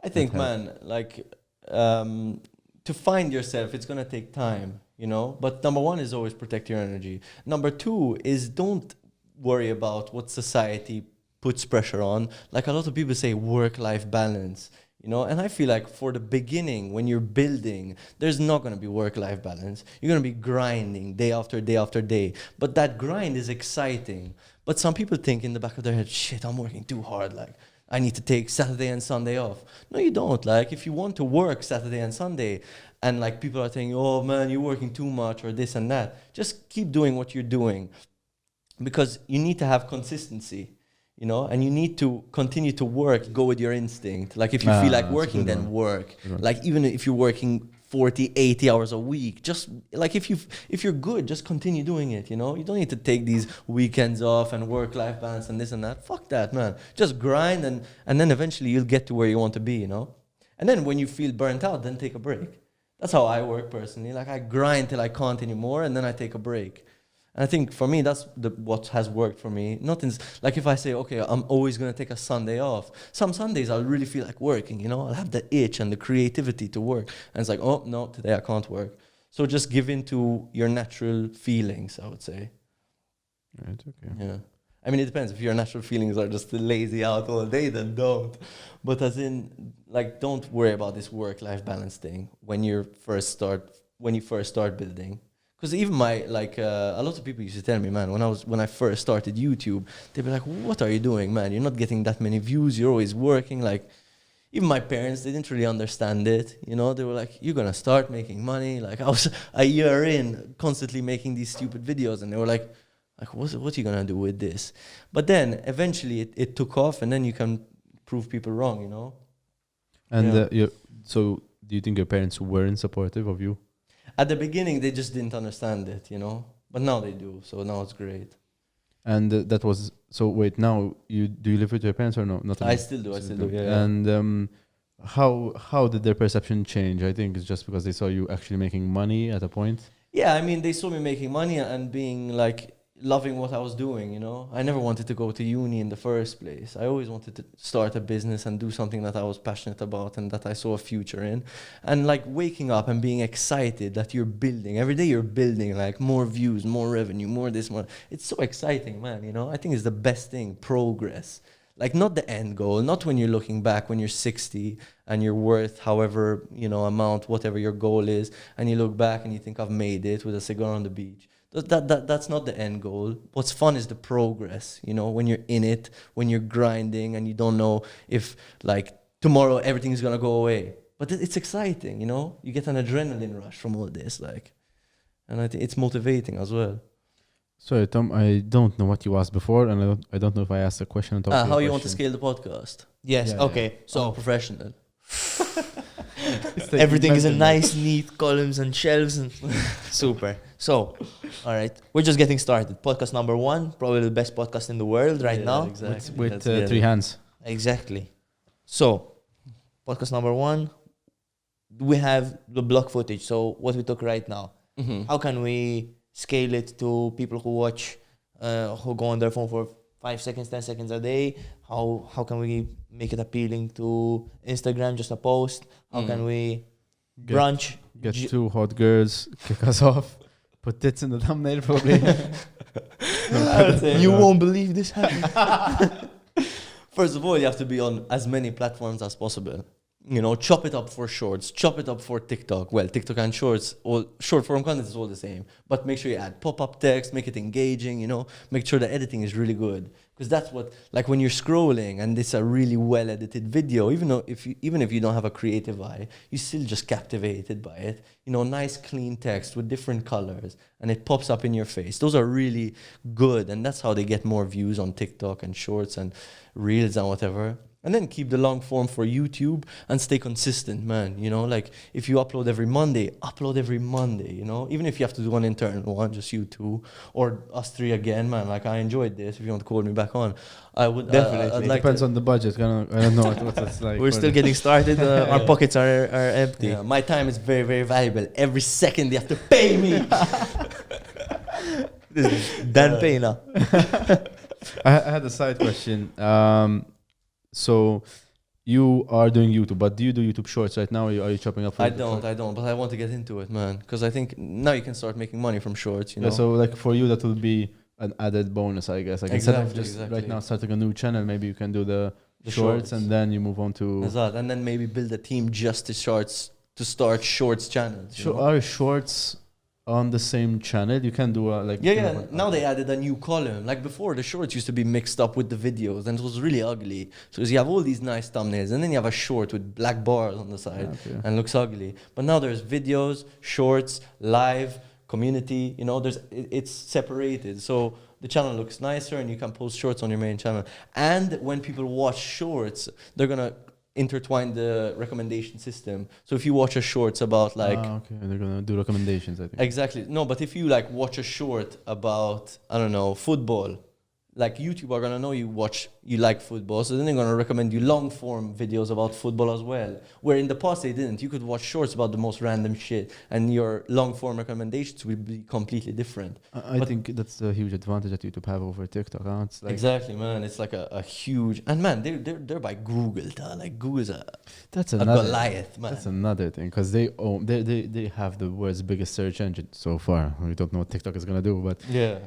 I think, man, like to find yourself, it's going to take time, you know? But number one is always protect your energy. Number two is don't worry about what society puts pressure on. Like a lot of people say work-life balance, you know? And I feel like for the beginning, when you're building, there's not going to be work-life balance. You're going to be grinding day after day after day. But that grind is exciting. But some people think in the back of their head, shit, I'm working too hard. Like, I need to take Saturday and Sunday off. No, you don't. Like, if you want to work Saturday and Sunday and like people are saying, oh man, you're working too much or this and that, just keep doing what you're doing, because you need to have consistency, you know, and you need to continue to work, go with your instinct. Like if you feel like working, then work. Like even if you're working 40, 80 hours a week, just like if you're good, just continue doing it, you know? You don't need to take these weekends off and work-life balance and this and that. Fuck that, man. Just grind and then eventually you'll get to where you want to be, you know? And then when you feel burnt out, then take a break. That's how I work personally. Like I grind till I can't anymore and then I take a break. And I think for me, that's what has worked for me. Nothing's like if I say, okay, I'm always going to take a Sunday off. Some Sundays I'll really feel like working, you know, I'll have the itch and the creativity to work. And it's like, oh, no, today I can't work. So just give in to your natural feelings, I would say. Right, okay. Yeah. I mean, it depends. If your natural feelings are just lazy out all day, then don't. But as in, like, don't worry about this work-life balance thing when you first start building. Because even a lot of people used to tell me, man, when I first started YouTube, they'd be like, what are you doing, man? You're not getting that many views. You're always working. Like, even my parents, they didn't really understand it. You know, they were like, you're going to start making money. Like, I was a year in constantly making these stupid videos. And they were like, what are you going to do with this? But then eventually it took off, and then you can prove people wrong, you know? And so do you think your parents weren't supportive of you? At the beginning, they just didn't understand it, you know? But now they do, so now it's great. And that was... So wait, now, do you live with your parents or no? Not I still do, yeah. And how did their perception change? I think it's just because they saw you actually making money at a point. Yeah, I mean, they saw me making money and being like... loving what I was doing, you know? I never wanted to go to uni in the first place. I always wanted to start a business and do something that I was passionate about and that I saw a future in. And like waking up and being excited that you're building. Every day you're building, like more views, more revenue, more this, more... It's so exciting, man, you know? I think it's the best thing, progress. Like not the end goal, not when you're looking back when you're 60 and you're worth however, you know, amount, whatever your goal is, and you look back and you think I've made it with a cigar on the beach. That's not the end goal. What's fun is the progress, you know, when you're in it, when you're grinding and you don't know if like tomorrow everything is going to go away. But it's exciting, you know, you get an adrenaline rush from all this, like, and I think it's motivating as well. Sorry, Tom, I don't know what you asked before, and I don't know if I asked a question on top of your how you question. want to scale the podcast? Yes, Yeah, okay. So So I'm professional. everything is in nice, neat columns and shelves and super. So, all right, we're just getting started. Podcast number 1, probably the best podcast in the world right now. Exactly. With 3 hands. Exactly. So, podcast number 1, we have the block footage. So, what we took right now. Mm-hmm. How can we scale it to people who watch, who go on their phone for 5 seconds, 10 seconds a day? How can we make it appealing to Instagram, just a post? How can we brunch? Get 2 hot girls, kick us off, put tits in the thumbnail probably. You won't believe this happened. First of all, you have to be on as many platforms as possible. you know, chop it up for shorts, chop it up for TikTok. Well, TikTok and shorts, all short form content is all the same. But make sure you add pop-up text, make it engaging, you know, make sure the editing is really good. Because that's what, like when you're scrolling and it's a really well-edited video, even if you don't have a creative eye, you're still just captivated by it. You know, nice clean text with different colors and it pops up in your face. Those are really good, and that's how they get more views on TikTok and shorts and reels and whatever. And then keep the long form for YouTube and stay consistent, man. You know, like if you upload every Monday, you know, even if you have to do an internal one, just you two or us three again, man. Like I enjoyed this. If you want to call me back on, I would Definitely. It depends on the budget. I don't know what it's like. We're still getting started. Our pockets are empty. Yeah, my time is very, very valuable. Every second they have to pay me. This is Dan Pena. I had a side question. So you are doing YouTube, but do you do YouTube Shorts right now? Or are you chopping up? I don't, but I want to get into it, man. Because I think now you can start making money from shorts, you know? Yeah, so like for you, that will be an added bonus, I guess. Like instead of just Exactly. right now starting a new channel, maybe you can do the shorts shorts. and then you move on to... Exactly. And then maybe build a team just to start shorts channels. You know? Are shorts on the same channel? You can do like... Yeah. Now they added a new column. Like before, the shorts used to be mixed up with the videos, and it was really ugly. So you have all these nice thumbnails, and then you have a short with black bars on the side, and looks ugly. But now there's videos, shorts, live, community. You know, it's separated. So the channel looks nicer, and you can post shorts on your main channel. And when people watch shorts, they're gonna intertwine the recommendation system. So if you watch a shorts about like they're gonna do recommendations, I think. exactly. No, but if you like watch a short about, I don't know, football, like YouTube are gonna know you like football, so then they're gonna recommend you long form videos about football as well. Where in the past they didn't. You could watch shorts about the most random shit, and your long form recommendations will be completely different. I think that's a huge advantage that YouTube have over TikTok. Huh? It's like Exactly, man. It's like a huge, and man, they're by Google. Like Google's a another Goliath, man. That's another thing, because they have the world's biggest search engine so far. We don't know what TikTok is gonna do, but Yeah.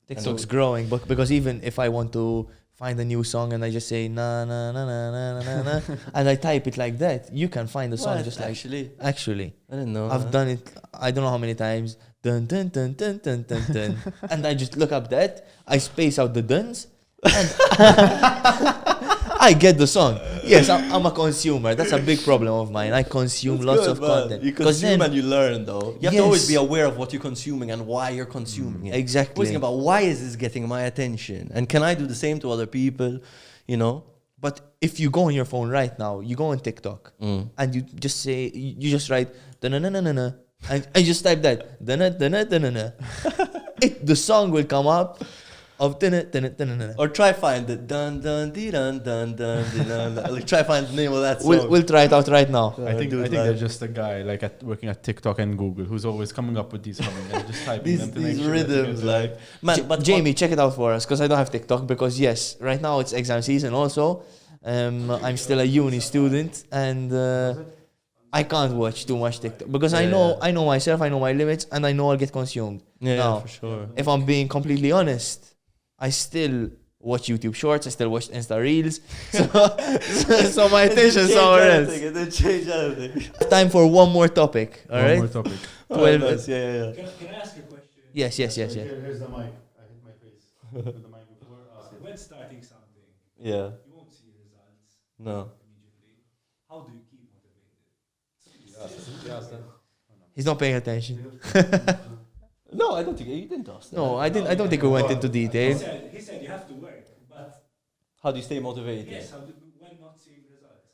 TikTok's growing, but because even if I want to find a new song and I just say na na na na na na na and I type it like that, you can find the song What? just like Actually, I didn't know. I've done it. I don't know how many times. Dun dun dun dun dun dun dun, and I just look up that. I space out the duns, and I get the song. Yes, I'm a consumer. That's a big problem of mine. I consume lots of content. You consume and you learn, though. You have to always be aware of what you're consuming and why you're consuming it. Exactly. Always think about why is this getting my attention, and can I do the same to other people? You know. But if you go on your phone right now, you go on TikTok and you just say, you just write da-na-na-na-na-na, and I just type that da-na-da-na-da-na-na. The song will come up of da-na-da-na-da-na-na. Or try find the dun dun dee dun dun dun dee dun. Like try find the name of that song. We'll try it out right now. I think there's just a guy like working at TikTok and Google who's always coming up with these and just typing them to make these sure that you rhythms, get like man. But Jamie, check it out for us, because I don't have TikTok, because yes, right now it's exam season also. I'm still a uni student, and I can't watch too much TikTok because I know myself, I know my limits, and I know I'll get consumed. yeah, for sure. If I'm being completely honest, I still watch YouTube Shorts. I still watch Insta Reels. So my attention's somewhere else. It didn't change anything. Time for one more topic. All right. One more topic. 12 Nice. Yeah. Can I ask a question? Yes. Here's the mic. I hit my face with the mic before. When starting something, Yeah. you won't see results No. immediately. How do you keep motivated? He's not paying attention. No, I don't think you didn't ask that. No, I don't think we went into detail. He said you have to work, but How do you stay motivated? yes, when not seeing results?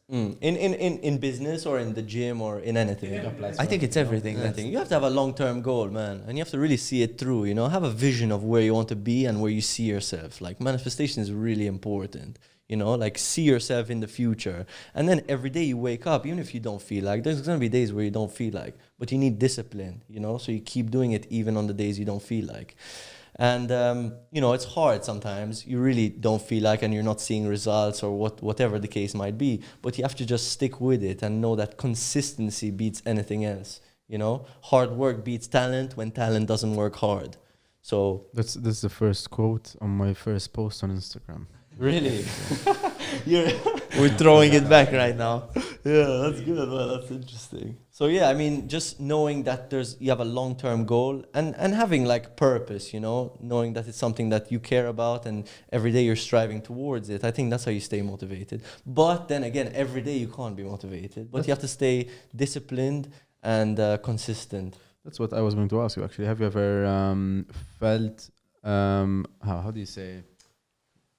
In business or in the gym or in anything. I think it's everything. Anything. You have to have a long-term goal, man, and you have to really see it through. You know, have a vision of where you want to be and where you see yourself. Like manifestation is really important. You know, like see yourself in the future, and then every day you wake up, even if you don't feel like. There's gonna be days where you don't feel like, but you need discipline. You know, so you keep doing it even on the days you don't feel like. And you know, it's hard sometimes. You really don't feel like, and you're not seeing results or whatever the case might be. But you have to just stick with it and know that consistency beats anything else. You know, hard work beats talent when talent doesn't work hard. So This is the first quote on my first post on Instagram. really, We're throwing it back right now. Yeah, that's good. Well, that's interesting. So yeah, I mean, just knowing that you have a long-term goal and having like purpose, you know, knowing that it's something that you care about and every day you're striving towards it. I think that's how you stay motivated. But then again, every day you can't be motivated, but you have to stay disciplined and consistent. That's what I was going to ask you actually. Have you ever felt how do you say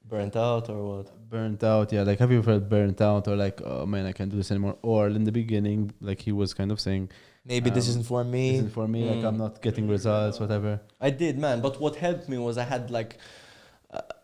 Burnt out or what? burnt out? Yeah, like have you felt burnt out or like, oh man, I can't do this anymore? Or in the beginning, like he was kind of saying, Maybe this isn't for this me. isn't for me, like I'm not getting results, whatever. I did, man. But what helped me was I had like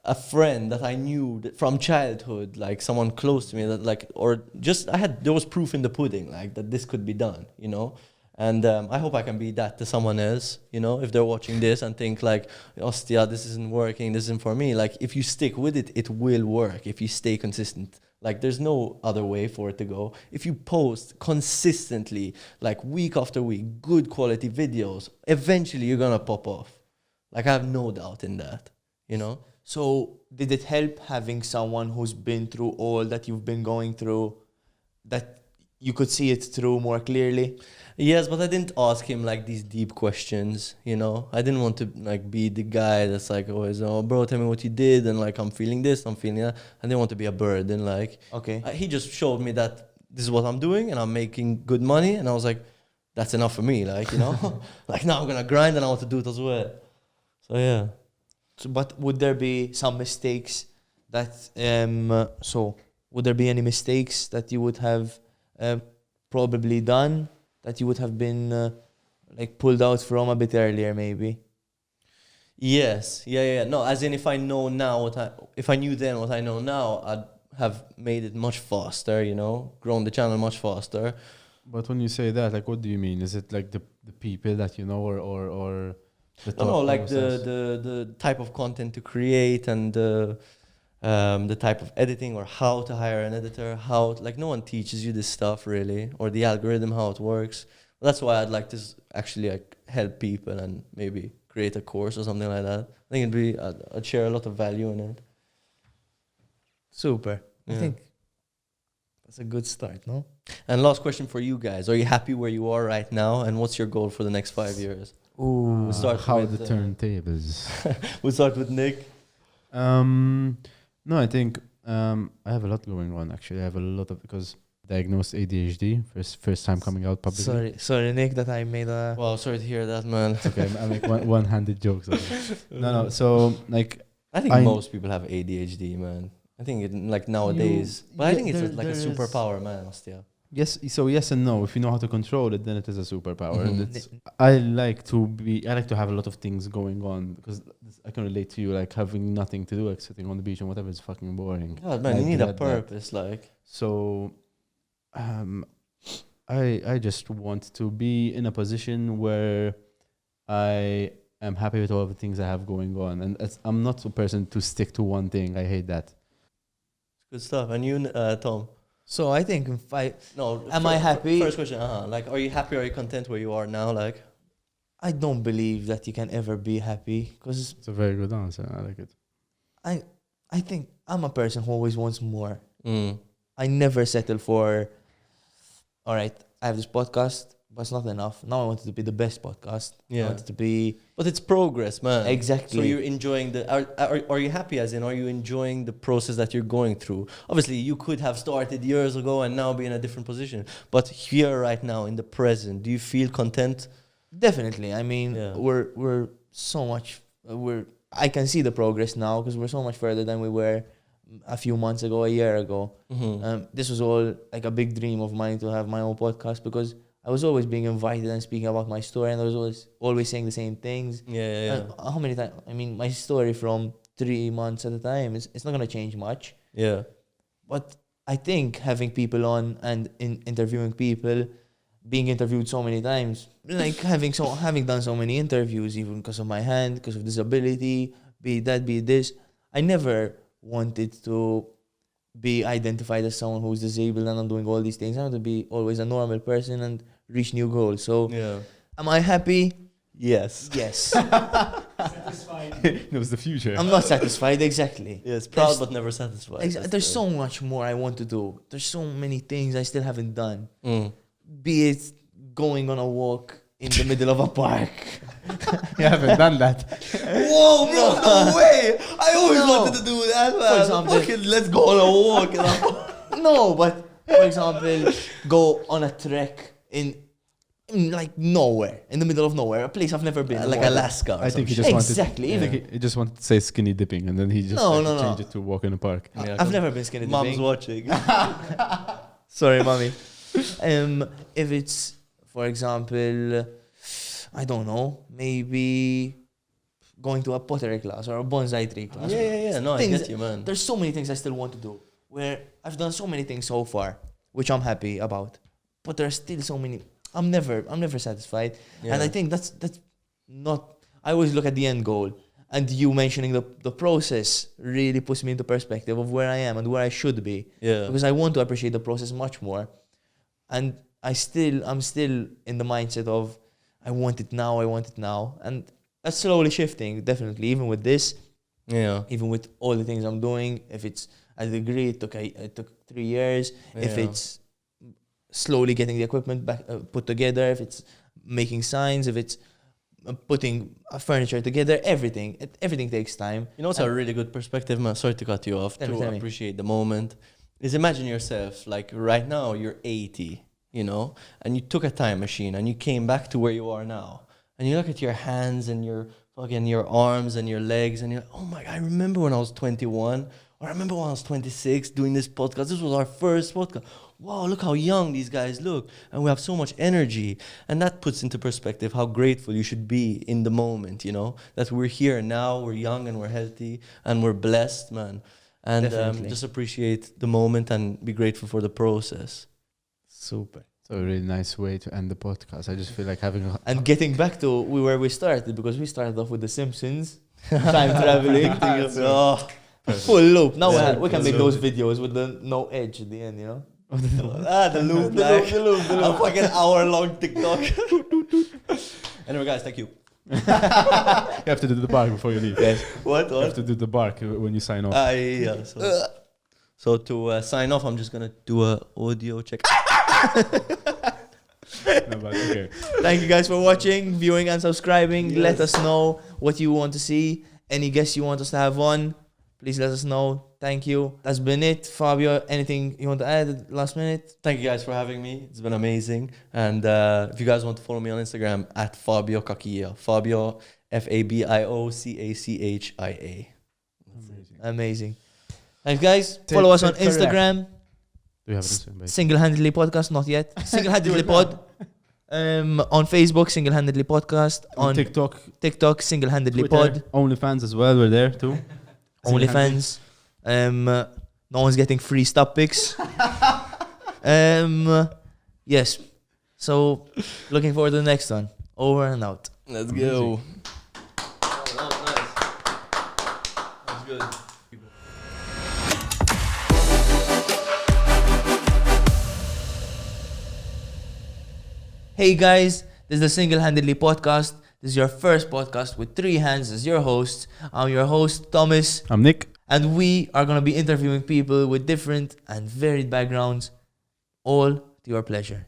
a friend that I knew from childhood, like someone close to me that like, or just there was proof in the pudding, like that this could be done, you know. And I hope I can be that to someone else, you know, if they're watching this and think like, Ostia, this isn't working, this isn't for me. Like, if you stick with it, it will work if you stay consistent. Like, there's no other way for it to go. If you post consistently, like week after week, good quality videos, eventually you're going to pop off. Like, I have no doubt in that, you know? So did it help having someone who's been through all that you've been going through, that you could see it through more clearly? Yes, but I didn't ask him like these deep questions, you know? I didn't want to like be the guy that's like always, oh, bro, tell me what you did. And like, I'm feeling this, I'm feeling that. I didn't want to be a burden. Like, Okay. he just showed me that this is what I'm doing and I'm making good money. And I was like, that's enough for me. Like, you know, like now I'm going to grind and I want to do it as well. So, yeah. So, but would there be some mistakes that, would there be any mistakes that you would have probably done, that you would have been like pulled out from a bit earlier, maybe? Yes. Yeah. No, as in if I know now if I knew then what I know now, I'd have made it much faster, you know, grown the channel much faster. But when you say that, like, what do you mean? Is it like the people that you know, or the No, like process? the type of content to create and the type of editing or how to hire an editor, like no one teaches you this stuff really, or the algorithm, how it works. That's why I'd like to actually like help people and maybe create a course or something like that. I think I'd share a lot of value in it. Super. I Yeah. think that's a good start, no? And last question for you guys: are you happy where you are right now, and what's your goal for the next 5 years? Ooh. We'll start how with, the turntables. We'll start with Nick. No, I think I have a lot going on actually. I have a lot of, because diagnosed ADHD, first time coming out publicly. Sorry, Nick, that I made a. Well, sorry to hear that, man. It's okay, I make one-handed jokes. No. So like, I think I- most people have ADHD, man. I think it, like nowadays, but I think it's like a superpower, man. Ostia. yes. So yes and no. If you know how to control it, then it is a superpower. And it's, I like to have a lot of things going on, because I can relate to you, like having nothing to do, like sitting on the beach and whatever is fucking boring. God, man, I you need a dread that. purpose, like. So, I just want to be in a position where I am happy with all the things I have going on, and I'm not a person to stick to one thing. I hate that. Good stuff. And you, Tom? So I think if No. Am I happy? First question. Like, are you happy? Are you content where you are now? Like, I don't believe that you can ever be happy, because It's a very good answer. I like it. I think I'm a person who always wants more. mm, I never settle for, all right, I have this podcast, but it's not enough. Now I want it to be the best podcast. I Yeah. want it to be but it's progress, man. exactly. So you're enjoying are you happy, as in, are you enjoying the process that you're going through? Obviously, you could have started years ago and now be in a different position. But here, right now, in the present, do you feel content? Definitely. I mean, Yeah. we're so much. I can see the progress now, because we're so much further than we were a few months ago, a year ago. Mm-hmm. This was all like a big dream of mine to have my own podcast, because I was always being invited and speaking about my story, and I was always saying the same things. Yeah. And how many times? I mean, my story from 3 months at a time it's not gonna change much. Yeah. But I think having people on and interviewing people, being interviewed so many times, like having done so many interviews, even because of my hand, because of disability, be that, be this, I never wanted to be identified as someone who's disabled and I'm doing all these things. I want to be always a normal person and reach new goals. So, Yeah. am I happy? Yes. Yes. Satisfied. It was the future. I'm not satisfied, exactly. Yes, proud There's- but never satisfied. That's There's the- so much more I want to do. There's so many things I still haven't done. Mm. Be it going on a walk in the middle of a park. You haven't done that. Whoa, bro, no way! I always No. wanted to do that, man. example- Fucking let's go on a walk. You know? No, but for example, go on a trek in like nowhere, in the middle of nowhere, a place I've never been. Like Water. Alaska. Or I think he some just Exactly, wanted. I think he just wanted to say skinny dipping, and then he just No, like, no, no. changed it to walk in the park. shit. Yeah, I've never been skinny Mom's dipping. watching. Sorry, mommy. If it's, for example, I don't know, maybe going to a pottery class or a bonsai tree class. Yeah. No, I Things- get you, man. There's so many things I still want to do. Where I've done so many things so far, which I'm happy about. But there's still so many. I'm never satisfied. Yeah. And I think that's not. I always look at the end goal. And you mentioning the process really puts me into perspective of where I am and where I should be. Yeah. Because I want to appreciate the process much more. And I'm still in the mindset of I want it now. And that's slowly shifting, definitely, even with this, Yeah. even with all the things I'm doing. If it's a degree, it took 3 years. If Yeah. it's slowly getting the equipment back put together, if it's making signs, if it's putting furniture together, everything takes time. You know what's a really good perspective, man? Sorry to cut you off. Tell me, To tell me. appreciate the moment is imagine yourself like right now you're 80, you know, and you took a time machine and you came back to where you are now, and you look at your hands and your fucking your arms and your legs, and you're like, oh my God, I remember when I was 21, or I remember when I was 26 doing this podcast. This was our first podcast. Wow, look how young these guys look, and we have so much energy. And that puts into perspective how grateful you should be in the moment, you know, that we're here now, we're young and we're healthy and we're blessed, man. And Definitely. just appreciate the moment and be grateful for the process. Super. It's a really nice way to end the podcast. I just feel like having a And getting back to where we started, because we started off with The Simpsons, time traveling, Oh, full loop. Now Yeah, we can full make loop. those videos with the no edge at the end, you know? the loop, like a fucking hour-long TikTok. Anyway, guys, thank you. You have to do the bark before you leave. Yes. What? You have to do the bark when you sign off. Yeah. So to sign off, I'm just gonna do a audio check. No, but okay. Thank you guys for watching, viewing, and subscribing. Yes. Let us know what you want to see. Any guests you want us to have on, please let us know. Thank you. That's been it. Fabio, anything you want to add last minute? Thank you guys for having me. It's been amazing. And if you guys want to follow me on Instagram, at Fabio Cachia. Fabio, FABIOCACHIA. Amazing. Thanks, guys. Follow us on correct. Instagram. Do you have an Instagram? Babe? Single-handedly podcast, not yet. Single-handedly pod. On Facebook, Single-handedly podcast. On On TikTok, Single-handedly Twitter, pod. OnlyFans as well. We're there too. OnlyFans. No one's getting free stop pics. Yes. So, looking forward to the next one. Over and out. Let's go. That was nice. That was good. Hey guys, this is the Single-Handedly podcast. This is your first podcast with 3 hands as your host. I'm your host, Thomas, I'm Nick. and we are going to be interviewing people with different and varied backgrounds, all to your pleasure.